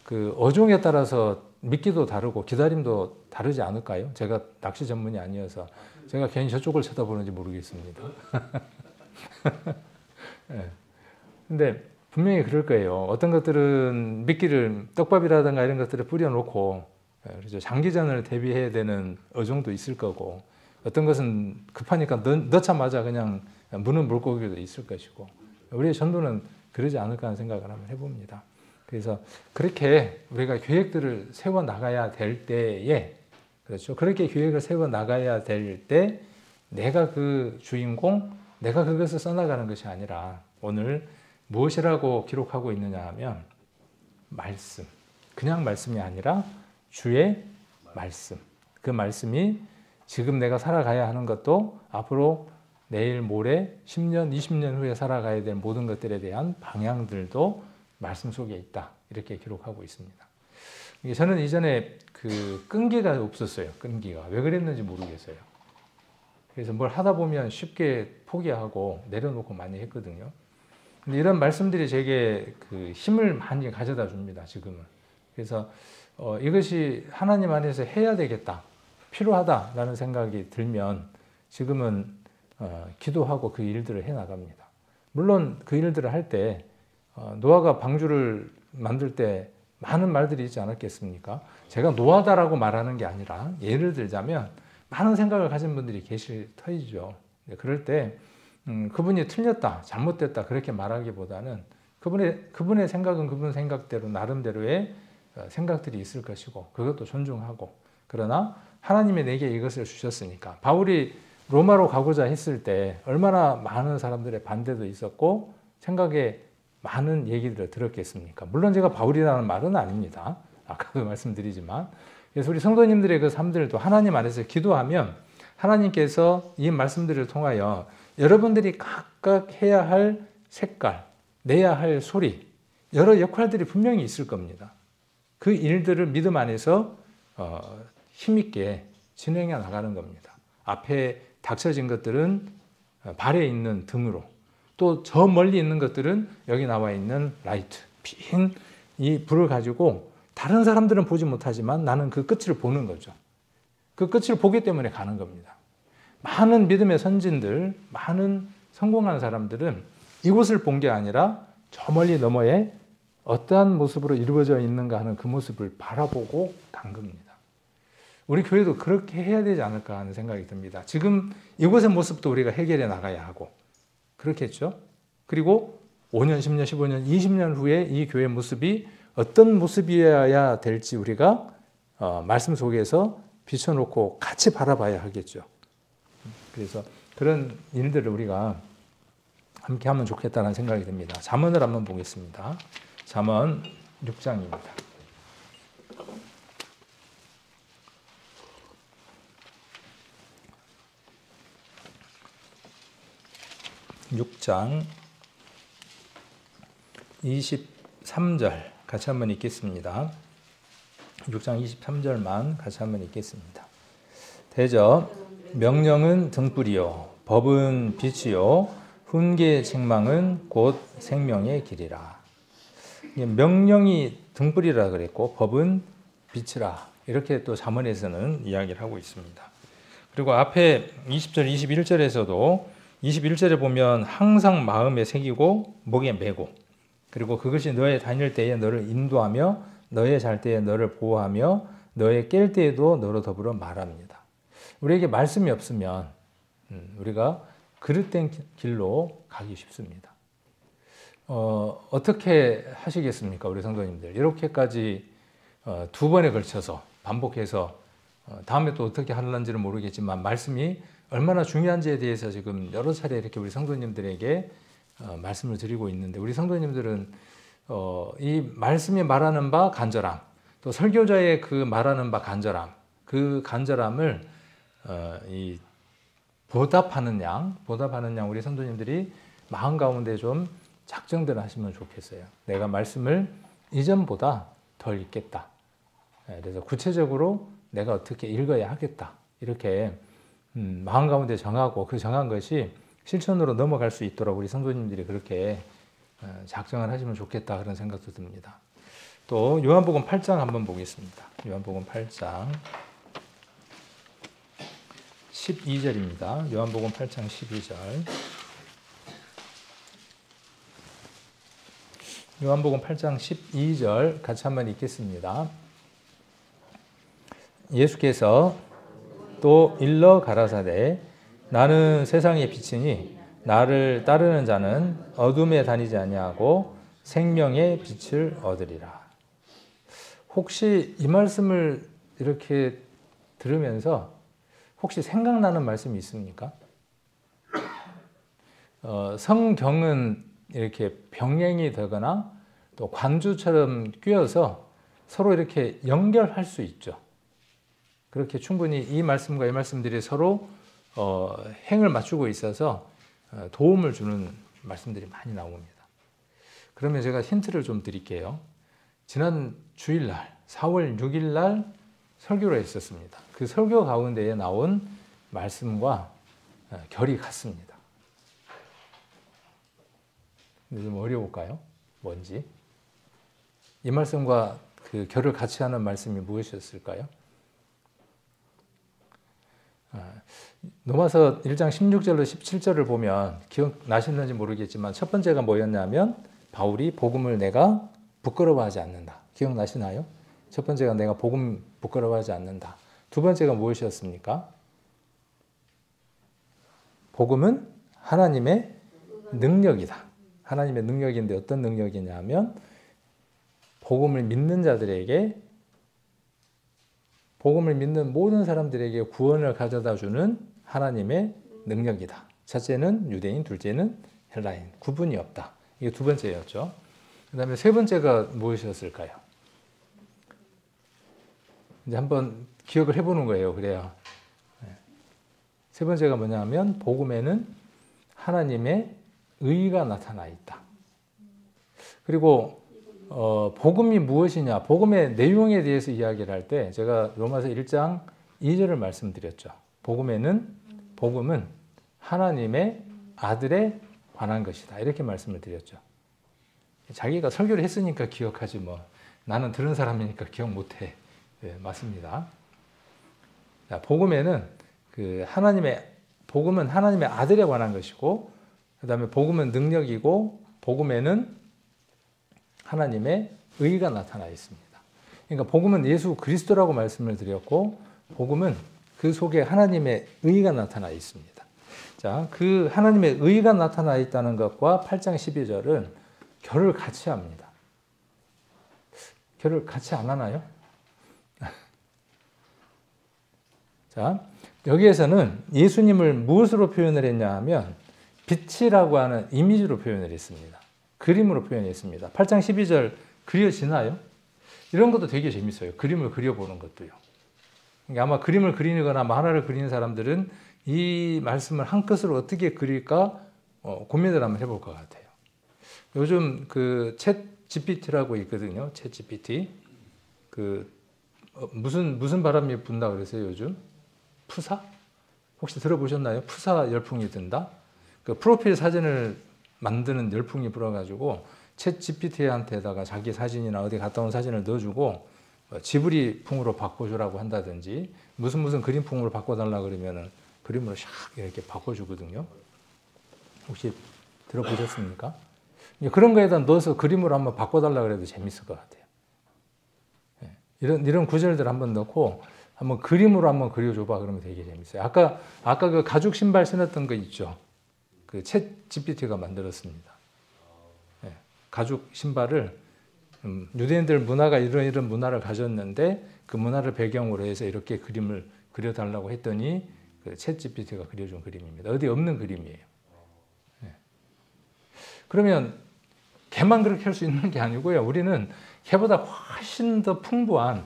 그 어종에 따라서 미끼도 다르고 기다림도 다르지 않을까요? 제가 낚시 전문이 아니어서 제가 괜히 저쪽을 쳐다보는지 모르겠습니다. 네. 근데 분명히 그럴 거예요. 어떤 것들은 미끼를, 떡밥이라든가 이런 것들을 뿌려놓고 그렇죠, 장기전을 대비해야 되는 어종도 있을 거고, 어떤 것은 급하니까 넣자마자 그냥 무는 물고기도 있을 것이고, 우리의 전도는 그러지 않을까 하는 생각을 한번 해봅니다. 그래서 그렇게 우리가 계획들을 세워 나가야 될 때에, 그렇죠, 그렇게 계획을 세워 나가야 될 때 내가 그 주인공, 내가 그것을 써나가는 것이 아니라, 오늘 무엇이라고 기록하고 있느냐 하면 말씀, 그냥 말씀이 아니라 주의 말씀. 그 말씀이 지금 내가 살아가야 하는 것도, 앞으로 내일, 모레, 10년, 20년 후에 살아가야 될 모든 것들에 대한 방향들도 말씀 속에 있다. 이렇게 기록하고 있습니다. 저는 이전에 그 끈기가 없었어요. 끈기가. 왜 그랬는지 모르겠어요. 그래서 뭘 하다 보면 쉽게 포기하고 내려놓고 많이 했거든요. 근데 이런 말씀들이 제게 그 힘을 많이 가져다 줍니다, 지금은. 그래서 이것이 하나님 안에서 해야 되겠다, 필요하다라는 생각이 들면 지금은 기도하고 그 일들을 해 나갑니다. 물론 그 일들을 할 때 노아가 방주를 만들 때 많은 말들이 있지 않았겠습니까? 제가 노하다라고 말하는 게 아니라, 예를 들자면 많은 생각을 가진 분들이 계실 터이죠. 그럴 때 그분이 틀렸다, 잘못됐다 그렇게 말하기보다는 그분의 생각은 그분 생각대로 나름대로의 생각들이 있을 것이고, 그것도 존중하고, 그러나 하나님이 내게 이것을 주셨으니까. 바울이 로마로 가고자 했을 때 얼마나 많은 사람들의 반대도 있었고 생각에 많은 얘기들을 들었겠습니까? 물론 제가 바울이라는 말은 아닙니다. 아까도 말씀드리지만. 그래서 우리 성도님들의 그 삶들도 하나님 안에서 기도하면 하나님께서 이 말씀들을 통하여 여러분들이 각각 해야 할 색깔, 내야 할 소리, 여러 역할들이 분명히 있을 겁니다. 그 일들을 믿음 안에서 힘있게 진행해 나가는 겁니다. 앞에 닥쳐진 것들은 발에 있는 등으로, 또 저 멀리 있는 것들은 여기 나와 있는 라이트, 빈 이 불을 가지고 다른 사람들은 보지 못하지만 나는 그 끝을 보는 거죠. 그 끝을 보기 때문에 가는 겁니다. 많은 믿음의 선진들, 많은 성공한 사람들은 이곳을 본 게 아니라 저 멀리 너머에 어떠한 모습으로 이루어져 있는가 하는 그 모습을 바라보고 간 겁니다. 우리 교회도 그렇게 해야 되지 않을까 하는 생각이 듭니다. 지금 이곳의 모습도 우리가 해결해 나가야 하고 그렇겠죠? 그리고 5년, 10년, 15년, 20년 후에 이 교회의 모습이 어떤 모습이어야 될지 우리가 말씀 속에서 비춰놓고 같이 바라봐야 하겠죠. 그래서 그런 일들을 우리가 함께 하면 좋겠다는 생각이 듭니다. 잠언을 한번 보겠습니다. 잠언 6장입니다. 6장 23절 같이 한번 읽겠습니다. 6장 23절만 같이 한번 읽겠습니다. 대저 명령은 등불이요 법은 빛이요 훈계의 책망은 곧 생명의 길이라. 명령이 등불이라 그랬고 법은 빛이라 이렇게 또 잠언에서는 이야기를 하고 있습니다. 그리고 앞에 20절 21절에서도 21절에 보면 항상 마음에 새기고 목에 메고 그리고 그것이 너의 다닐 때에 너를 인도하며 너의 잘 때에 너를 보호하며 너의 깰 때에도 너로 더불어 말합니다. 우리에게 말씀이 없으면 우리가 그릇된 길로 가기 쉽습니다. 어떻게 하시겠습니까? 우리 성도님들 이렇게까지 두 번에 걸쳐서 반복해서 다음에 또 어떻게 하는지는 모르겠지만 말씀이 얼마나 중요한지에 대해서 지금 여러 차례 이렇게 우리 성도님들에게 말씀을 드리고 있는데 우리 성도님들은 이 말씀이 말하는 바 간절함 또 설교자의 그 말하는 바 간절함 그 간절함을 이 보답하는 양 우리 성도님들이 마음 가운데 좀 작정들 하시면 좋겠어요. 내가 말씀을 이전보다 덜 읽겠다. 그래서 구체적으로 내가 어떻게 읽어야 하겠다. 이렇게 마음 가운데 정하고 그 정한 것이 실천으로 넘어갈 수 있도록 우리 성도님들이 그렇게 작정을 하시면 좋겠다 그런 생각도 듭니다. 또 요한복음 8장 한번 보겠습니다. 요한복음 8장 12절입니다. 요한복음 8장 12절. 요한복음 8장 12절 같이 한번 읽겠습니다. 예수께서 또 일러 가라사대 나는 세상의 빛이니 나를 따르는 자는 어둠에 다니지 아니하고 생명의 빛을 얻으리라. 혹시 이 말씀을 이렇게 들으면서 혹시 생각나는 말씀이 있습니까? 성경은 이렇게 병행이 되거나 또 관주처럼 끼어서 서로 이렇게 연결할 수 있죠. 그렇게 충분히 이 말씀과 이 말씀들이 서로 행을 맞추고 있어서 도움을 주는 말씀들이 많이 나옵니다. 그러면 제가 힌트를 좀 드릴게요. 지난 주일날 4월 6일날 설교를 했었습니다. 그 설교 가운데에 나온 말씀과 결이 같습니다. 근데 좀 어려울까요? 뭔지? 이 말씀과 그 결을 같이 하는 말씀이 무엇이었을까요? 로마서 1장 16절로 17절을 보면 기억나시는지 모르겠지만 첫 번째가 뭐였냐면 바울이 복음을 내가 부끄러워하지 않는다. 기억나시나요? 첫 번째가 내가 복음 부끄러워하지 않는다. 두 번째가 무엇이었습니까? 복음은 하나님의 능력이다. 하나님의 능력인데 어떤 능력이냐면 복음을 믿는 자들에게 복음을 믿는 모든 사람들에게 구원을 가져다 주는 하나님의 능력이다. 첫째는 유대인, 둘째는 헬라인. 구분이 없다. 이게 두 번째였죠. 그 다음에 세 번째가 무엇이었을까요? 이제 한번 기억을 해보는 거예요. 그래야. 세 번째가 뭐냐면 복음에는 하나님의 의가 나타나 있다. 그리고 복음이 무엇이냐? 복음의 내용에 대해서 이야기를 할 때 제가 로마서 1장 2절을 말씀드렸죠. 복음은 하나님의 아들에 관한 것이다. 이렇게 말씀을 드렸죠. 자기가 설교를 했으니까 기억하지 뭐. 나는 들은 사람이니까 기억 못해. 네, 맞습니다. 자, 복음은 하나님의 아들에 관한 것이고, 그 다음에 복음은 능력이고, 복음에는 하나님의 의가 나타나 있습니다. 그러니까 복음은 예수 그리스도라고 말씀을 드렸고, 복음은 그 속에 하나님의 의가 나타나 있습니다. 자, 그 하나님의 의가 나타나 있다는 것과 8장 12절은 결을 같이 합니다. 결을 같이 안 하나요? 자, 여기에서는 예수님을 무엇으로 표현을 했냐 하면 빛이라고 하는 이미지로 표현을 했습니다. 그림으로 표현했습니다. 8장 12절 그려지나요? 이런 것도 되게 재밌어요. 그림을 그려보는 것도요. 그러니까 아마 그림을 그리거나 만화를 그리는 사람들은 이 말씀을 한 컷으로 어떻게 그릴까 고민을 한번 해볼 것 같아요. 요즘 그 챗 GPT라고 있거든요. 챗 GPT. 무슨 바람이 분다 그랬어요, 요즘? 푸사? 혹시 들어보셨나요? 푸사 열풍이 든다? 그 프로필 사진을 만드는 열풍이 불어가지고 챗 GPT한테다가 자기 사진이나 어디 갔다 온 사진을 넣어주고 지브리풍으로 바꿔주라고 한다든지 무슨 그림풍으로 바꿔달라 그러면은 그림으로 샥 이렇게 바꿔주거든요. 혹시 들어보셨습니까? 그런 거에다 넣어서 그림으로 한번 바꿔달라 그래도 재밌을 것 같아요. 이런 구절들 한번 넣고 한번 그림으로 한번 그려줘봐 그러면 되게 재밌어요. 아까 그 가죽 신발 신었던 거 있죠. 그 챗 GPT가 만들었습니다. 가죽 신발을 유대인들 문화가 이런 문화를 가졌는데 그 문화를 배경으로 해서 이렇게 그림을 그려달라고 했더니 그 챗 GPT가 그려준 그림입니다. 어디 없는 그림이에요. 그러면 걔만 그렇게 할 수 있는 게 아니고요. 우리는 걔보다 훨씬 더 풍부한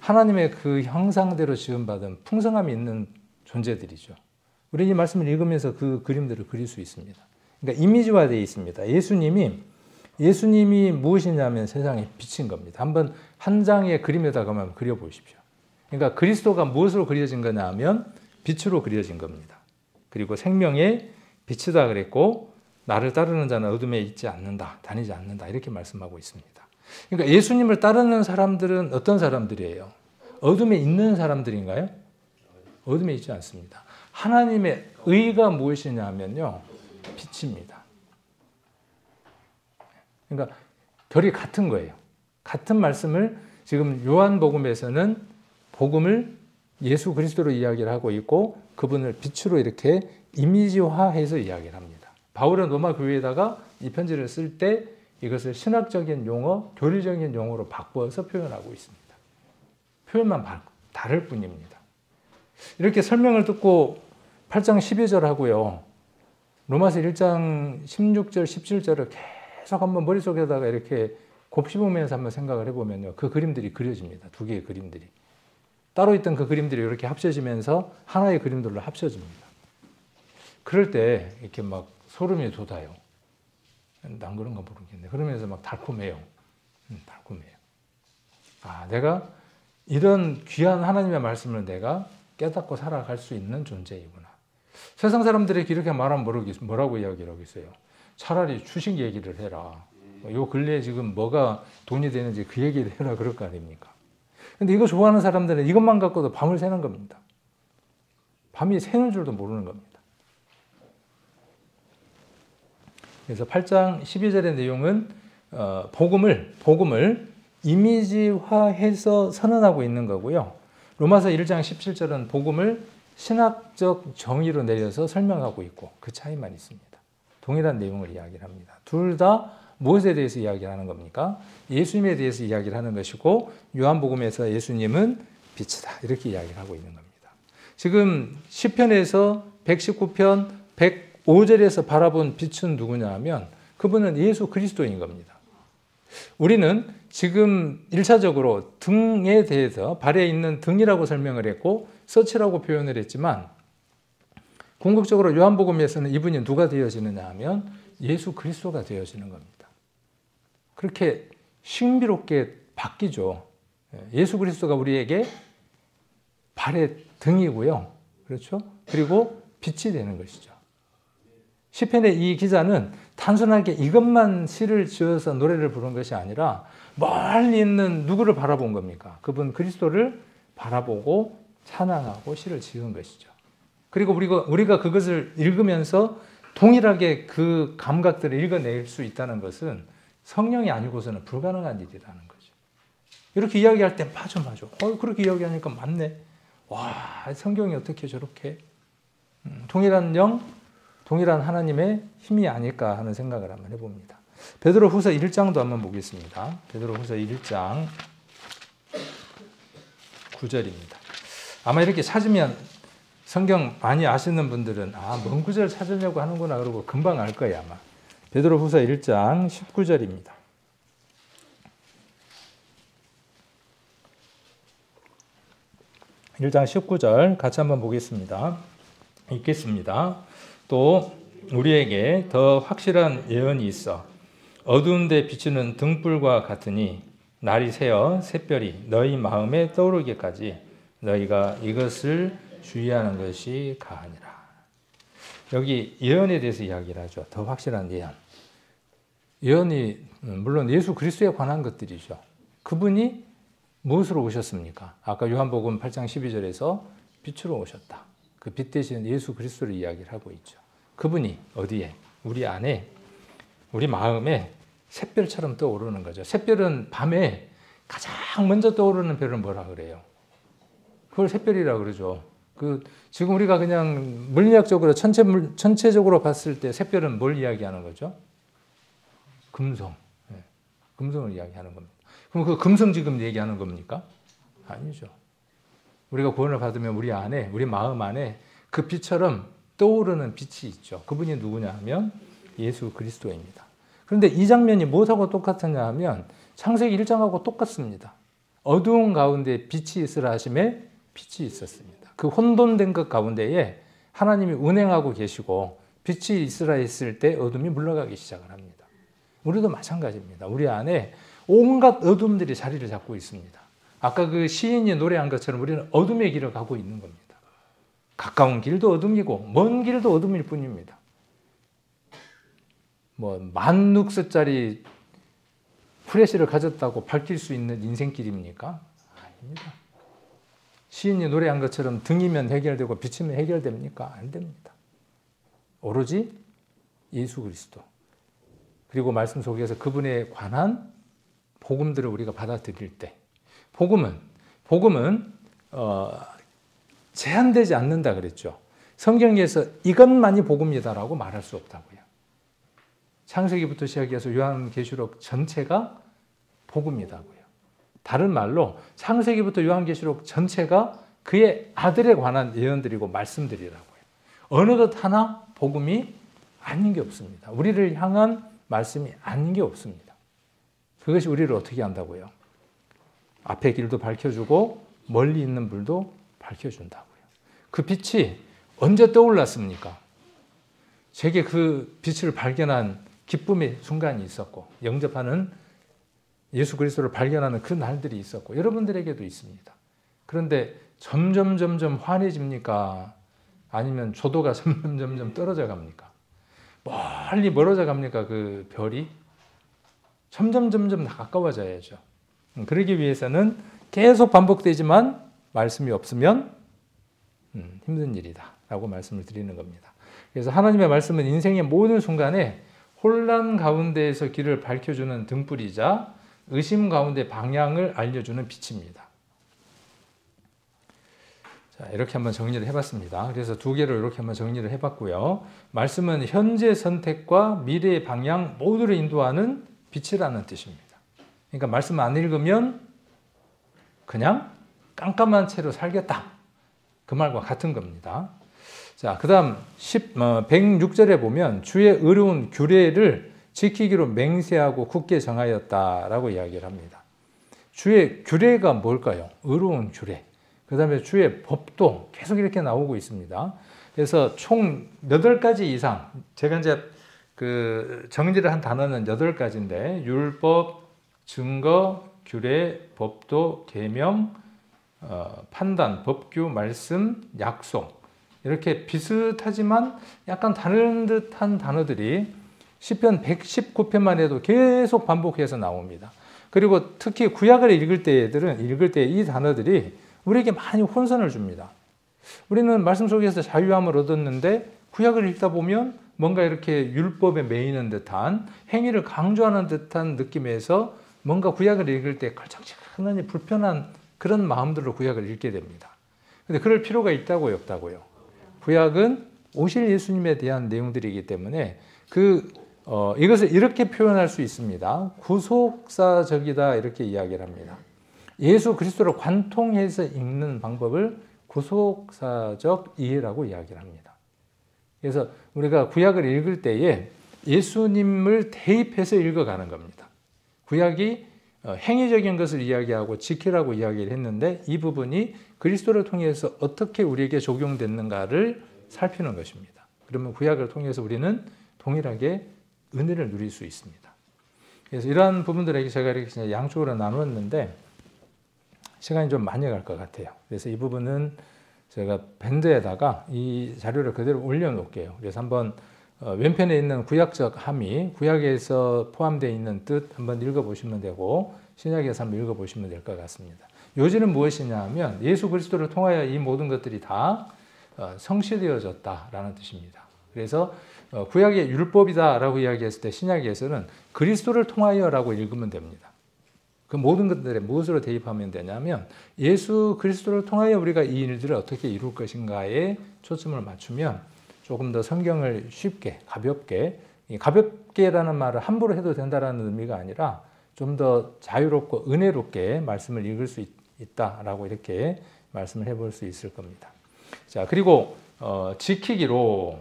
하나님의 그 형상대로 지음받은 풍성함이 있는 존재들이죠. 우리는 이 말씀을 읽으면서 그 그림들을 그릴 수 있습니다. 그러니까 이미지화되어 있습니다. 예수님이 무엇이냐면 세상의 빛인 겁니다. 한번 한 장의 그림에다가만 그려보십시오. 그러니까 그리스도가 무엇으로 그려진 거냐 하면 빛으로 그려진 겁니다. 그리고 생명의 빛이다 그랬고 나를 따르는 자는 어둠에 있지 않는다, 다니지 않는다 이렇게 말씀하고 있습니다. 그러니까 예수님을 따르는 사람들은 어떤 사람들이에요? 어둠에 있는 사람들인가요? 어둠에 있지 않습니다. 하나님의 의가 무엇이냐 하면요. 빛입니다. 그러니까 결이 같은 거예요. 같은 말씀을 지금 요한복음에서는 복음을 예수 그리스도로 이야기를 하고 있고 그분을 빛으로 이렇게 이미지화해서 이야기를 합니다. 바울은 로마 교회에다가 이 편지를 쓸 때 이것을 신학적인 용어, 교리적인 용어로 바꿔서 표현하고 있습니다. 표현만 다를 뿐입니다. 이렇게 설명을 듣고 8장 12절 하고요. 로마서 1장 16절, 17절을 계속 한번 머릿속에다가 이렇게 곱씹으면서 한번 생각을 해보면요. 그 그림들이 그려집니다. 두 개의 그림들이. 따로 있던 그 그림들이 이렇게 합쳐지면서 하나의 그림들로 합쳐집니다. 그럴 때 이렇게 막 소름이 돋아요. 난 그런가 모르겠네. 그러면서 막 달콤해요. 달콤해요. 아, 내가 이런 귀한 하나님의 말씀을 내가 깨닫고 살아갈 수 있는 존재이구나. 세상 사람들이 이렇게 말하면 뭐라고 이야기를 하겠어요? 차라리 주식 얘기를 해라. 요 근래에 지금 뭐가 돈이 되는지 그 얘기를 해라 그럴 거 아닙니까? 근데 이거 좋아하는 사람들은 이것만 갖고도 밤을 새는 겁니다. 밤이 새는 줄도 모르는 겁니다. 그래서 8장 12절의 내용은 복음을 이미지화해서 선언하고 있는 거고요. 로마서 1장 17절은 복음을 신학적 정의로 내려서 설명하고 있고 그 차이만 있습니다. 동일한 내용을 이야기를 합니다. 둘 다 무엇에 대해서 이야기를 하는 겁니까? 예수님에 대해서 이야기를 하는 것이고 요한복음에서 예수님은 빛이다 이렇게 이야기를 하고 있는 겁니다. 지금 시편에서 119편 105절에서 바라본 빛은 누구냐 하면 그분은 예수 그리스도인 겁니다. 우리는 지금 1차적으로 등에 대해서 발에 있는 등이라고 설명을 했고 서치라고 표현을 했지만 궁극적으로 요한복음에서는 이분이 누가 되어지느냐 하면 예수 그리스도가 되어지는 겁니다. 그렇게 신비롭게 바뀌죠. 예수 그리스도가 우리에게 발의 등이고요. 그렇죠? 그리고 빛이 되는 것이죠. 시편의 이 기자는 단순하게 이것만 시를 지어서 노래를 부른 것이 아니라 멀리 있는 누구를 바라본 겁니까? 그분 그리스도를 바라보고 찬양하고 시를 지은 것이죠. 그리고 우리가 그것을 읽으면서 동일하게 그 감각들을 읽어낼 수 있다는 것은 성령이 아니고서는 불가능한 일이라는 거죠. 이렇게 이야기할 때 맞아. 그렇게 이야기하니까 맞네. 와, 성경이 어떻게 저렇게 동일한 영, 동일한 하나님의 힘이 아닐까 하는 생각을 한번 해봅니다. 베드로후서 1장도 한번 보겠습니다. 베드로후서 1장 9절입니다. 아마 이렇게 찾으면 성경 많이 아시는 분들은 뭔 구절 찾으려고 하는구나 그러고 금방 알 거예요 아마. 베드로후서 1장 19절입니다. 1장 19절 같이 한번 보겠습니다. 읽겠습니다. 또 우리에게 더 확실한 예언이 있어 어두운 데 비추는 등불과 같으니 날이 새어 샛별이 너희 마음에 떠오르기까지 너희가 이것을 주의하는 것이 가하니라. 여기 예언에 대해서 이야기를 하죠. 더 확실한 예언. 예언이 물론 예수 그리스도에 관한 것들이죠. 그분이 무엇으로 오셨습니까? 아까 요한복음 8장 12절에서 빛으로 오셨다. 그 빛 대신 예수 그리스도를 이야기를 하고 있죠. 그분이 어디에? 우리 안에, 우리 마음에 샛별처럼 떠오르는 거죠. 샛별은 밤에 가장 먼저 떠오르는 별은 뭐라 그래요? 그걸 샛별이라고 그러죠. 지금 우리가 그냥 물리학적으로 전체적으로 봤을 때 샛별은 뭘 이야기하는 거죠? 금성. 금성을 이야기하는 겁니다. 그럼 그 금성 지금 얘기하는 겁니까? 아니죠. 우리가 구원을 받으면 우리 안에, 우리 마음 안에 그 빛처럼 떠오르는 빛이 있죠. 그분이 누구냐 하면 예수 그리스도입니다. 그런데 이 장면이 무엇하고 똑같느냐 하면 창세기 1장하고 똑같습니다. 어두운 가운데 빛이 있으라 하심에 빛이 있었습니다. 그 혼돈된 것 가운데에 하나님이 운행하고 계시고 빛이 있으라 했을 때 어둠이 물러가기 시작을 합니다. 우리도 마찬가지입니다. 우리 안에 온갖 어둠들이 자리를 잡고 있습니다. 아까 그 시인이 노래한 것처럼 우리는 어둠의 길을 가고 있는 겁니다. 가까운 길도 어둠이고 먼 길도 어둠일 뿐입니다. 뭐 1000룩스짜리 프레시를 가졌다고 밝힐 수 있는 인생길입니까? 아닙니다. 시인이 노래한 것처럼 등이면 해결되고 빛이면 해결됩니까? 안 됩니다. 오로지 예수 그리스도 그리고 말씀 속에서 그분에 관한 복음들을 우리가 받아들일 때 복음은 제한되지 않는다 그랬죠. 성경에서 이것만이 복음이다라고 말할 수 없다고요. 창세기부터 시작해서 요한계시록 전체가 복음이다고요. 다른 말로 창세기부터 요한계시록 전체가 그의 아들에 관한 예언들이고 말씀들이라고요. 어느 것 하나 복음이 아닌 게 없습니다. 우리를 향한 말씀이 아닌 게 없습니다. 그것이 우리를 어떻게 한다고요? 앞의 길도 밝혀주고 멀리 있는 불도 밝혀준다고요. 그 빛이 언제 떠올랐습니까? 제게 그 빛을 발견한 기쁨의 순간이 있었고 영접하는 예수 그리스도를 발견하는 그 날들이 있었고 여러분들에게도 있습니다. 그런데 점점 환해집니까? 아니면 조도가 점점 떨어져 갑니까? 멀리 멀어져 갑니까? 그 별이? 점점 가까워져야죠. 그러기 위해서는 계속 반복되지만 말씀이 없으면 힘든 일이다 라고 말씀을 드리는 겁니다. 그래서 하나님의 말씀은 인생의 모든 순간에 혼란 가운데에서 길을 밝혀주는 등불이자 의심 가운데 방향을 알려주는 빛입니다. 자, 이렇게 한번 정리를 해봤습니다. 그래서 두 개를 이렇게 한번 정리를 해봤고요. 말씀은 현재 선택과 미래의 방향 모두를 인도하는 빛이라는 뜻입니다. 그러니까 말씀 안 읽으면 그냥 깜깜한 채로 살겠다. 그 말과 같은 겁니다. 자, 그 다음 106절에 보면 주의 의로운 규례를 지키기로 맹세하고 굳게 정하였다라고 이야기를 합니다. 주의 규례가 뭘까요? 의로운 규례. 그 다음에 주의 법도 계속 이렇게 나오고 있습니다. 그래서 총 8가지 이상, 제가 이제 정리를 한 단어는 8가지인데, 율법, 증거, 규례, 법도, 계명, 판단, 법규, 말씀, 약속. 이렇게 비슷하지만 약간 다른 듯한 단어들이 시편 119편만 해도 계속 반복해서 나옵니다. 그리고 특히 구약을 읽을 때 이 단어들이 우리에게 많이 혼선을 줍니다. 우리는 말씀 속에서 자유함을 얻었는데 구약을 읽다 보면 뭔가 이렇게 율법에 매이는 듯한, 행위를 강조하는 듯한 느낌에서 뭔가 구약을 읽을 때 걸쩍지근하니 불편한 그런 마음들로 구약을 읽게 됩니다. 근데 그럴 필요가 있다고요, 없다고요? 구약은 오실 예수님에 대한 내용들이기 때문에 이것을 이렇게 표현할 수 있습니다. 구속사적이다, 이렇게 이야기를 합니다. 예수 그리스도를 관통해서 읽는 방법을 구속사적 이해라고 이야기를 합니다. 그래서 우리가 구약을 읽을 때에 예수님을 대입해서 읽어가는 겁니다. 구약이 행위적인 것을 이야기하고 지키라고 이야기를 했는데, 이 부분이 그리스도를 통해서 어떻게 우리에게 적용됐는가를 살피는 것입니다. 그러면 구약을 통해서 우리는 동일하게 은혜를 누릴 수 있습니다. 그래서 이러한 부분들에게 제가 이렇게 양쪽으로 나누었는데 시간이 좀 많이 갈 것 같아요. 그래서 이 부분은 제가 밴드에다가 이 자료를 그대로 올려놓을게요. 그래서 한번 왼편에 있는 구약적 함의, 구약에서 포함되어 있는 뜻 한번 읽어보시면 되고, 신약에서 한번 읽어보시면 될 것 같습니다. 요지는 무엇이냐 하면 예수 그리스도를 통하여 이 모든 것들이 다 성취되어졌다라는 뜻입니다. 그래서 구약의 율법이다라고 이야기했을 때 신약에서는 그리스도를 통하여라고 읽으면 됩니다. 그 모든 것들에 무엇으로 대입하면 되냐면 예수 그리스도를 통하여 우리가 이 일들을 어떻게 이룰 것인가에 초점을 맞추면 조금 더 성경을 쉽게, 가볍게, 가볍게라는 말을 함부로 해도 된다는 의미가 아니라 좀 더 자유롭고 은혜롭게 말씀을 읽을 수 있다라고 이렇게 말씀을 해볼 수 있을 겁니다. 자, 그리고 지키기로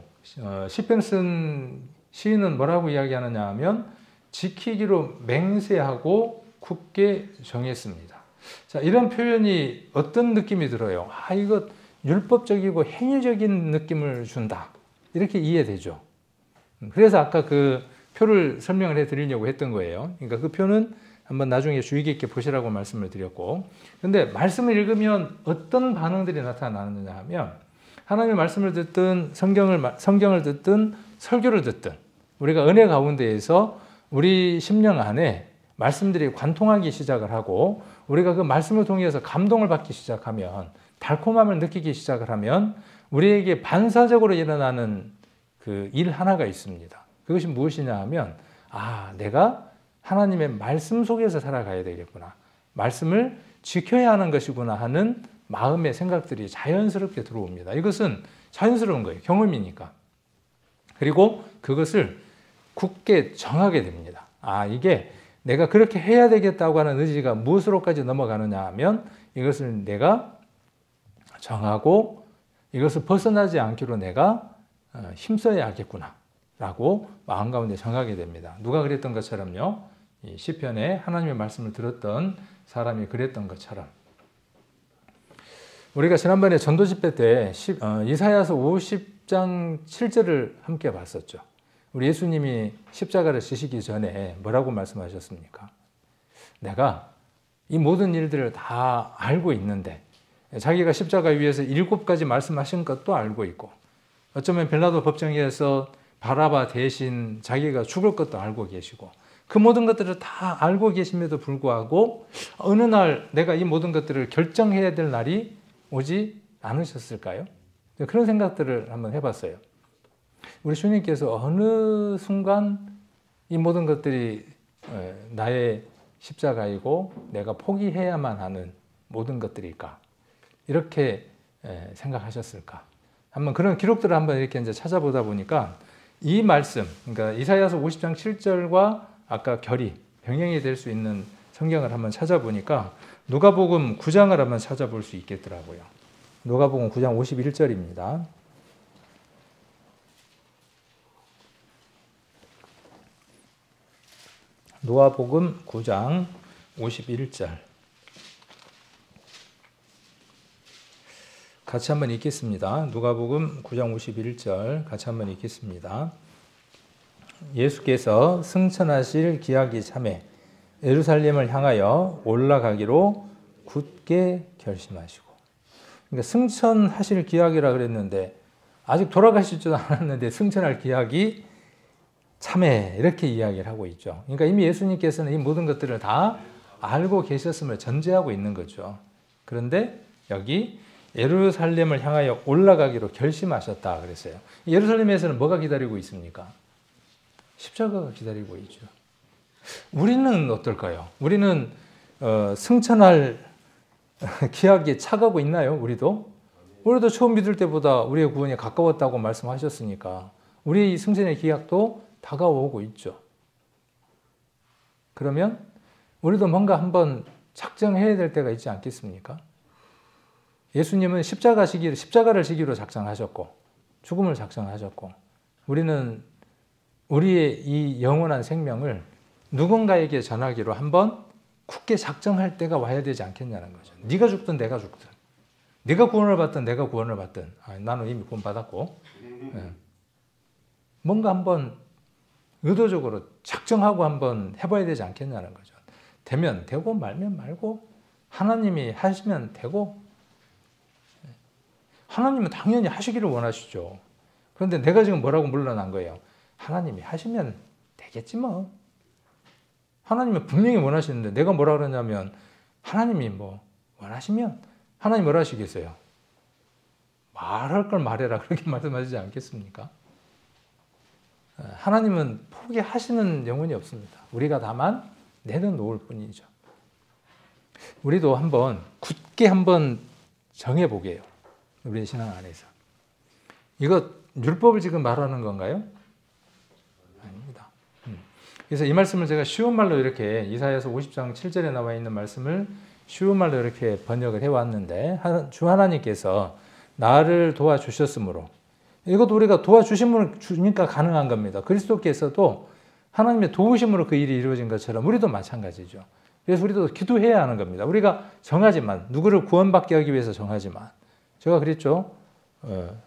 시편 쓴 시인은 뭐라고 이야기하느냐 하면 지키기로 맹세하고 굳게 정했습니다. 자, 이런 표현이 어떤 느낌이 들어요? 이거 율법적이고 행위적인 느낌을 준다. 이렇게 이해되죠. 그래서 아까 그 표를 설명을 해드리려고 했던 거예요. 그러니까 그 표는 한번 나중에 주의 깊게 보시라고 말씀을 드렸고, 근데 말씀을 읽으면 어떤 반응들이 나타나느냐 하면 하나님의 말씀을 듣든 성경을 듣든 설교를 듣든 우리가 은혜 가운데에서 우리 심령 안에 말씀들이 관통하기 시작을 하고 우리가 그 말씀을 통해서 감동을 받기 시작하면, 달콤함을 느끼기 시작을 하면 우리에게 반사적으로 일어나는 그 일 하나가 있습니다. 그것이 무엇이냐 하면 내가 하나님의 말씀 속에서 살아가야 되겠구나, 말씀을 지켜야 하는 것이구나 하는 마음의 생각들이 자연스럽게 들어옵니다. 이것은 자연스러운 거예요. 경험이니까. 그리고 그것을 굳게 정하게 됩니다. 이게 내가 그렇게 해야 되겠다고 하는 의지가 무엇으로까지 넘어가느냐 하면 이것을 내가 정하고 이것을 벗어나지 않기로 내가 힘써야 하겠구나 라고 마음 가운데 정하게 됩니다. 누가 그랬던 것처럼요, 이 시편에 하나님의 말씀을 들었던 사람이 그랬던 것처럼, 우리가 지난번에 전도 집회 때 이사야서 50장 7절을 함께 봤었죠. 우리 예수님이 십자가를 지시기 전에 뭐라고 말씀하셨습니까? 내가 이 모든 일들을 다 알고 있는데, 자기가 십자가 위에서 7가지 말씀하신 것도 알고 있고, 어쩌면 빌라도 법정에서 바라바 대신 자기가 죽을 것도 알고 계시고, 그 모든 것들을 다 알고 계심에도 불구하고 어느 날 내가 이 모든 것들을 결정해야 될 날이 오지 않으셨을까요? 그런 생각들을 한번 해봤어요. 우리 주님께서 어느 순간 이 모든 것들이 나의 십자가이고 내가 포기해야만 하는 모든 것들일까? 이렇게 생각하셨을까? 한번 그런 기록들을 한번 이렇게 이제 찾아보다 보니까 이 말씀, 그러니까 이사야서 50장 7절과 아까 병행이 될 수 있는 성경을 한번 찾아보니까 누가복음 9장을 한번 찾아볼 수 있겠더라고요. 누가복음 9장 51절입니다. 누가복음 9장 51절 같이 한번 읽겠습니다. 누가복음 9장 51절 같이 한번 읽겠습니다. 예수께서 승천하실 기약이 차매 예루살렘을 향하여 올라가기로 굳게 결심하시고, 그러니까 승천하실 기약이라 그랬는데 아직 돌아가시지도 않았는데 승천할 기약이 참해 이렇게 이야기를 하고 있죠. 그러니까 이미 예수님께서는 이 모든 것들을 다 알고 계셨음을 전제하고 있는 거죠. 그런데 여기 예루살렘을 향하여 올라가기로 결심하셨다 그랬어요. 예루살렘에서는 뭐가 기다리고 있습니까? 십자가가 기다리고 있죠. 우리는 어떨까요? 우리는 승천할 기약이 차가고 있나요? 우리도 처음 믿을 때보다 우리의 구원이 가까웠다고 말씀하셨으니까 우리의 승천의 기약도 다가오고 있죠. 그러면 우리도 뭔가 한번 작정해야 될 때가 있지 않겠습니까? 예수님은 십자가를 지기로 작정하셨고 죽음을 작정하셨고, 우리는 우리의 이 영원한 생명을 누군가에게 전하기로 한번 굳게 작정할 때가 와야 되지 않겠냐는 거죠. 네가 죽든 내가 죽든, 네가 구원을 받든 내가 구원을 받든, 나는 이미 구원 받았고, 뭔가 한번 의도적으로 작정하고 한번 해봐야 되지 않겠냐는 거죠. 되면 되고 말면 말고, 하나님이 하시면 되고, 하나님은 당연히 하시기를 원하시죠. 그런데 내가 지금 뭐라고 물러난 거예요? 하나님이 하시면 되겠지 뭐. 하나님은 분명히 원하시는데 내가 뭐라 그러냐면, 하나님이 뭐 원하시면 하나님 뭐라 하시겠어요? 말할 걸 말해라 그렇게 말씀하시지 않겠습니까? 하나님은 포기하시는 영혼이 없습니다. 우리가 다만 내려놓을 뿐이죠. 우리도 한번 굳게 한번 정해보게요. 우리의 신앙 안에서. 이거 율법을 지금 말하는 건가요? 아닙니다. 그래서 이 말씀을 제가 쉬운 말로 이렇게 이사야서 50장 7절에 나와 있는 말씀을 쉬운 말로 이렇게 번역을 해왔는데, 주 하나님께서 나를 도와주셨으므로, 이것도 우리가 도와주심을 주니까 가능한 겁니다. 그리스도께서도 하나님의 도우심으로 그 일이 이루어진 것처럼 우리도 마찬가지죠. 그래서 우리도 기도해야 하는 겁니다. 우리가 정하지만, 누구를 구원받게 하기 위해서 정하지만, 제가 그랬죠.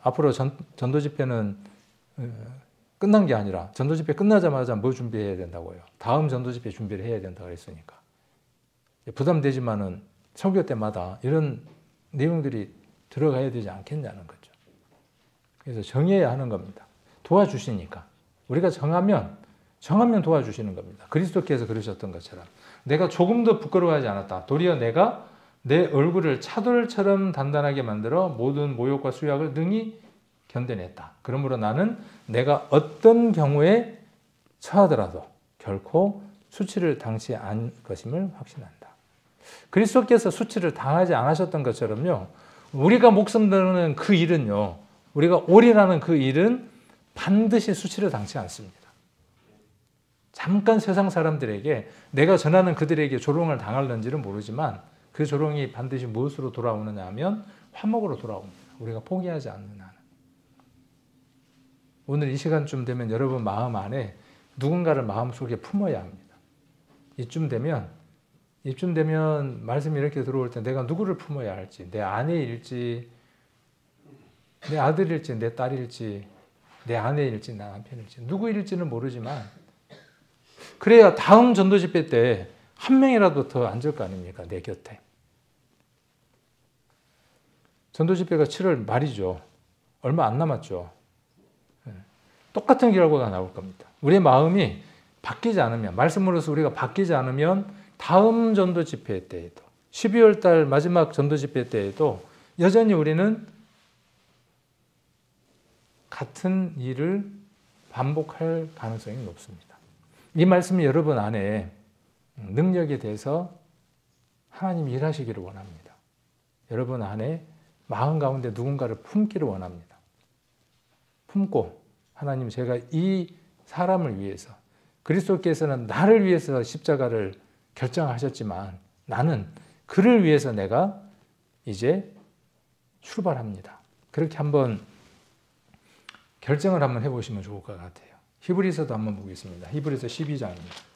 앞으로 전도 집회는 끝난 게 아니라 전도 집회 끝나자마자 뭐 준비해야 된다고요. 다음 전도 집회 준비를 해야 된다고 그랬으니까. 부담되지만은 설교 때마다 이런 내용들이 들어가야 되지 않겠냐는 거죠. 그래서 정해야 하는 겁니다. 도와주시니까. 우리가 정하면 도와주시는 겁니다. 그리스도께서 그러셨던 것처럼 내가 조금도 부끄러워하지 않았다. 도리어 내가 내 얼굴을 차돌처럼 단단하게 만들어 모든 모욕과 수약을 능히 견뎌냈다. 그러므로 나는 내가 어떤 경우에 처하더라도 결코 수치를 당치 않을 것임을 확신한다. 그리스도께서 수치를 당하지 않으셨던 것처럼요, 우리가 목숨 드는 그 일은요, 우리가 올인하는 그 일은 반드시 수치를 당치 않습니다. 잠깐 세상 사람들에게 내가 전하는 그들에게 조롱을 당할는지는 모르지만 그 조롱이 반드시 무엇으로 돌아오느냐 하면 화목으로 돌아옵니다. 우리가 포기하지 않는 한은. 오늘 이 시간쯤 되면 여러분 마음 안에 누군가를 마음속에 품어야 합니다. 이쯤 되면 말씀이 이렇게 들어올 때 내가 누구를 품어야 할지, 내 아내일지, 내 아들일지, 내 딸일지, 내 아내일지, 내 남편일지, 누구일지는 모르지만, 그래야 다음 전도 집회 때 한 명이라도 더 앉을 거 아닙니까? 내 곁에. 전도 집회가 7월 말이죠. 얼마 안 남았죠. 똑같은 결과가 나올 겁니다. 우리의 마음이 바뀌지 않으면, 말씀으로서 우리가 바뀌지 않으면 다음 전도 집회 때에도, 12월 달 마지막 전도 집회 때에도 여전히 우리는 같은 일을 반복할 가능성이 높습니다. 이 말씀이 여러분 안에 능력에 대해서 하나님이 일하시기를 원합니다. 여러분 안에 마음 가운데 누군가를 품기를 원합니다. 품고, 하나님, 제가 이 사람을 위해서, 그리스도께서는 나를 위해서 십자가를 결정하셨지만 나는 그를 위해서 내가 이제 출발합니다. 그렇게 한번 결정을 한번 해보시면 좋을 것 같아요. 히브리서도 한번 보겠습니다. 히브리서 12장입니다.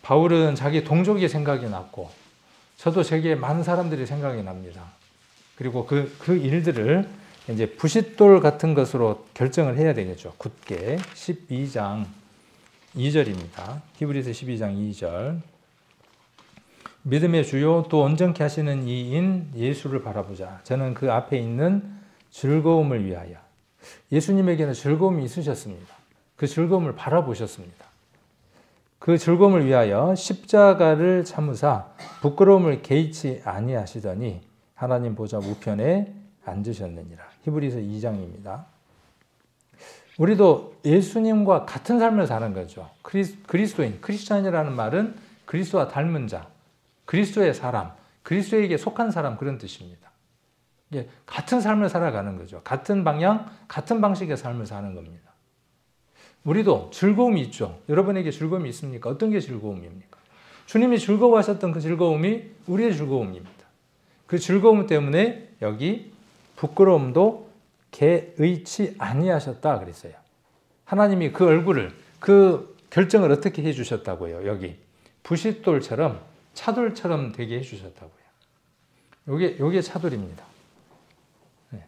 바울은 자기 동족이 생각이 났고 저도 세계에 많은 사람들이 생각이 납니다. 그리고 그 일들을 이제 부싯돌 같은 것으로 결정을 해야 되겠죠. 굳게 12장 2절입니다. 히브리서 12장 2절. 믿음의 주요 또 온전케 하시는 이인 예수를 바라보자. 저는 그 앞에 있는 즐거움을 위하여. 예수님에게는 즐거움이 있으셨습니다. 그 즐거움을 바라보셨습니다. 그 즐거움을 위하여 십자가를 참으사 부끄러움을 개의치 아니하시더니 하나님 보좌 우편에 앉으셨느니라. 히브리서 2장입니다. 우리도 예수님과 같은 삶을 사는 거죠. 그리스도인, 크리스찬이라는 말은 그리스도와 닮은 자, 그리스도의 사람, 그리스도에게 속한 사람 그런 뜻입니다. 같은 삶을 살아가는 거죠. 같은 방향, 같은 방식의 삶을 사는 겁니다. 우리도 즐거움이 있죠. 여러분에게 즐거움이 있습니까? 어떤 게 즐거움입니까? 주님이 즐거워하셨던 그 즐거움이 우리의 즐거움입니다. 그 즐거움 때문에 여기 부끄러움도 개의치 아니하셨다 그랬어요. 하나님이 그 얼굴을, 그 결정을 어떻게 해주셨다고요? 여기 부싯돌처럼 차돌처럼 되게 해주셨다고요. 요게 차돌입니다. 네.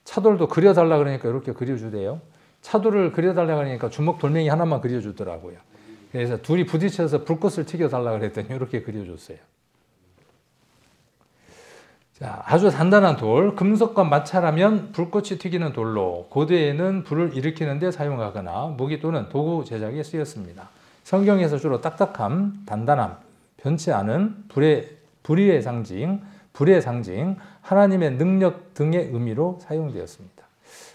차돌도 그려달라 그러니까 이렇게 그려주대요. 차돌을 그려달라 그러니까 주먹 돌멩이 하나만 그려주더라고요. 그래서 둘이 부딪혀서 불꽃을 튀겨달라 그랬더니 이렇게 그려줬어요. 자, 아주 단단한 돌, 금속과 마찰하면 불꽃이 튀기는 돌로 고대에는 불을 일으키는 데 사용하거나 무기 또는 도구 제작에 쓰였습니다. 성경에서 주로 딱딱함, 단단함, 변치 않은 불의의 상징, 하나님의 능력 등의 의미로 사용되었습니다.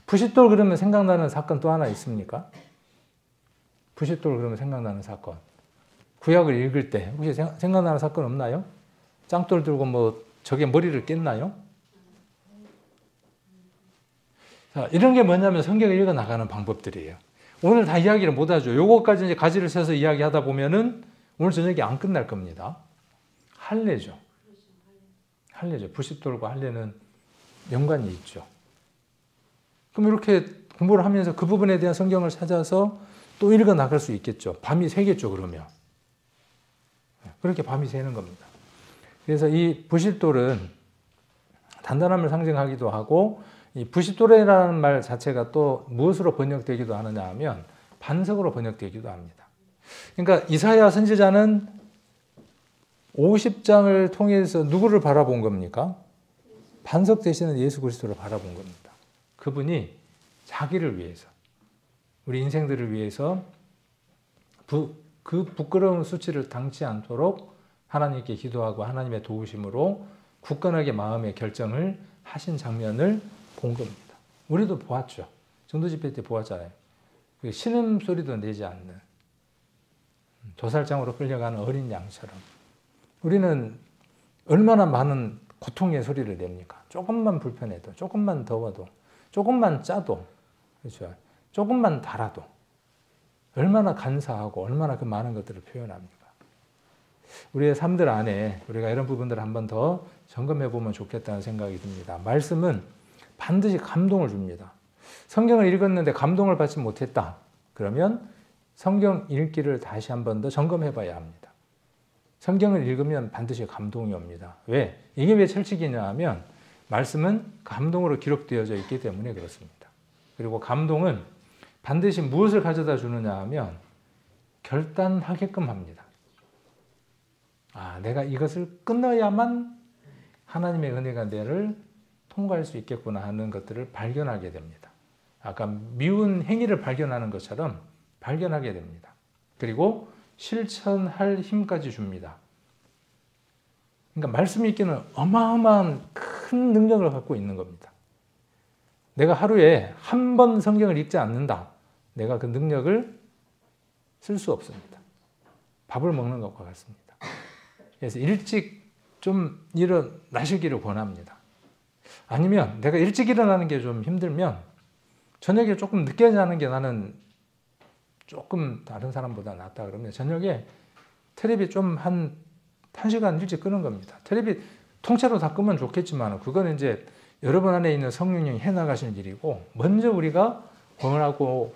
부싯돌 그러면 생각나는 사건 또 하나 있습니까? 부싯돌 그러면 생각나는 사건. 구약을 읽을 때 혹시 생각나는 사건 없나요? 짱돌 들고 뭐 저게 머리를 깼나요? 자, 이런 게 뭐냐면 성경을 읽어 나가는 방법들이에요. 오늘 다 이야기를 못 하죠. 요거까지 이제 가지를 세서 이야기하다 보면은 오늘 저녁에 안 끝날 겁니다. 할례죠. 부싯돌과 할례는 연관이 있죠. 그럼 이렇게 공부를 하면서 그 부분에 대한 성경을 찾아서 또 읽어 나갈 수 있겠죠. 밤이 새겠죠, 그러면. 그렇게 밤이 새는 겁니다. 그래서 이 부싯돌은 단단함을 상징하기도 하고, 이 부싯돌이라는 말 자체가 또 무엇으로 번역되기도 하느냐 하면 반석으로 번역되기도 합니다. 그러니까 이사야 선지자는 50장을 통해서 누구를 바라본 겁니까? 반석 되시는 예수 그리스도를 바라본 겁니다. 그분이 자기를 위해서, 우리 인생들을 위해서 그 부끄러운 수치를 당치 않도록 하나님께 기도하고 하나님의 도우심으로 굳건하게 마음의 결정을 하신 장면을 본 겁니다. 우리도 보았죠. 전도집회 때 보았잖아요. 신음소리도 내지 않는 도살장으로 끌려가는 어린 양처럼 우리는 얼마나 많은 고통의 소리를 냅니까? 조금만 불편해도, 조금만 더워도, 조금만 짜도, 그렇죠? 조금만 달아도 얼마나 간사하고 얼마나 그 많은 것들을 표현합니까? 우리의 삶들 안에 우리가 이런 부분들을 한 번 더 점검해 보면 좋겠다는 생각이 듭니다. 말씀은 반드시 감동을 줍니다. 성경을 읽었는데 감동을 받지 못했다. 그러면 성경 읽기를 다시 한 번 더 점검해 봐야 합니다. 성경을 읽으면 반드시 감동이 옵니다. 왜? 이게 왜 철칙이냐 하면 말씀은 감동으로 기록되어져 있기 때문에 그렇습니다. 그리고 감동은 반드시 무엇을 가져다 주느냐 하면 결단하게끔 합니다. 내가 이것을 끊어야만 하나님의 은혜가 나를 통과할 수 있겠구나 하는 것들을 발견하게 됩니다. 아까 미운 행위를 발견하는 것처럼 발견하게 됩니다. 그리고 실천할 힘까지 줍니다. 그러니까 말씀 읽기는 어마어마한 큰 능력을 갖고 있는 겁니다. 내가 하루에 한 번 성경을 읽지 않는다. 내가 그 능력을 쓸 수 없습니다. 밥을 먹는 것과 같습니다. 그래서 일찍 좀 일어나시기를 권합니다. 아니면 내가 일찍 일어나는 게 좀 힘들면 저녁에 조금 늦게 자는 게 나는 조금 다른 사람보다 낫다 그러면 저녁에 텔레비 좀 한 1시간 일찍 끄는 겁니다. 텔레비 통째로 다 끄면 좋겠지만 그건 이제 여러분 안에 있는 성령님이 해나가시는 일이고 먼저 우리가 권하고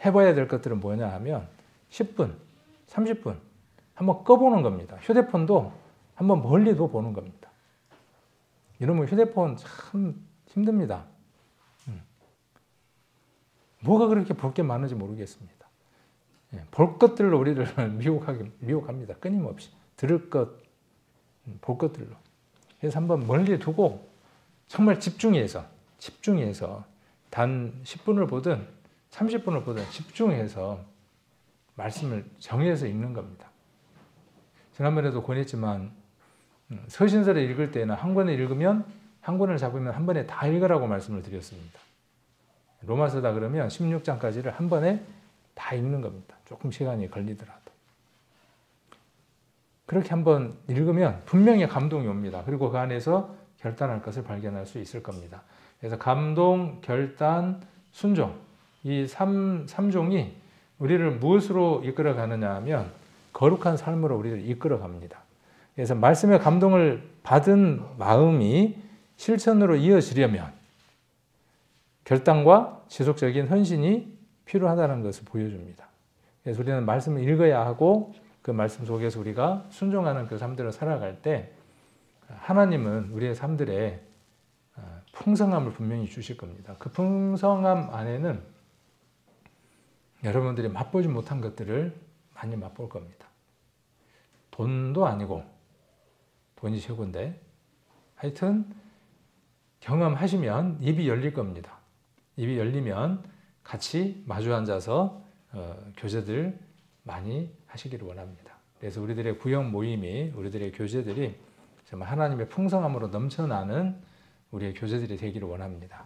해봐야 될 것들은 뭐냐 하면 10분, 30분 한번 꺼보는 겁니다. 휴대폰도 한번 멀리도 보는 겁니다. 이러면 휴대폰 참 힘듭니다. 뭐가 그렇게 볼 게 많은지 모르겠습니다. 볼 것들로 우리를 미혹합니다. 끊임없이. 들을 것, 볼 것들로. 그래서 한번 멀리 두고 정말 집중해서 단 10분을 보든 30분을 보든 집중해서 말씀을 정해서 읽는 겁니다. 지난번에도 권했지만 서신서를 읽을 때는 한 권을 읽으면 한 권을 잡으면 한 번에 다 읽으라고 말씀을 드렸습니다. 로마서다 그러면 16장까지를 한 번에 다 읽는 겁니다. 조금 시간이 걸리더라도. 그렇게 한번 읽으면 분명히 감동이 옵니다. 그리고 그 안에서 결단할 것을 발견할 수 있을 겁니다. 그래서 감동, 결단, 순종 이 3종이 우리를 무엇으로 이끌어 가느냐 하면 거룩한 삶으로 우리를 이끌어 갑니다. 그래서 말씀의 감동을 받은 마음이 실천으로 이어지려면 결단과 지속적인 헌신이 필요하다는 것을 보여줍니다. 그래서 우리는 말씀을 읽어야 하고 그 말씀 속에서 우리가 순종하는 그 삶들을 살아갈 때 하나님은 우리의 삶들에 풍성함을 분명히 주실 겁니다. 그 풍성함 안에는 여러분들이 맛보지 못한 것들을 많이 맛볼 겁니다. 돈도 아니고 돈이 최고인데 하여튼 경험하시면 입이 열릴 겁니다. 입이 열리면 같이 마주 앉아서 교제들 많이 하시기를 원합니다. 그래서 우리들의 구역 모임이 우리들의 교제들이 정말 하나님의 풍성함으로 넘쳐나는 우리의 교제들이 되기를 원합니다.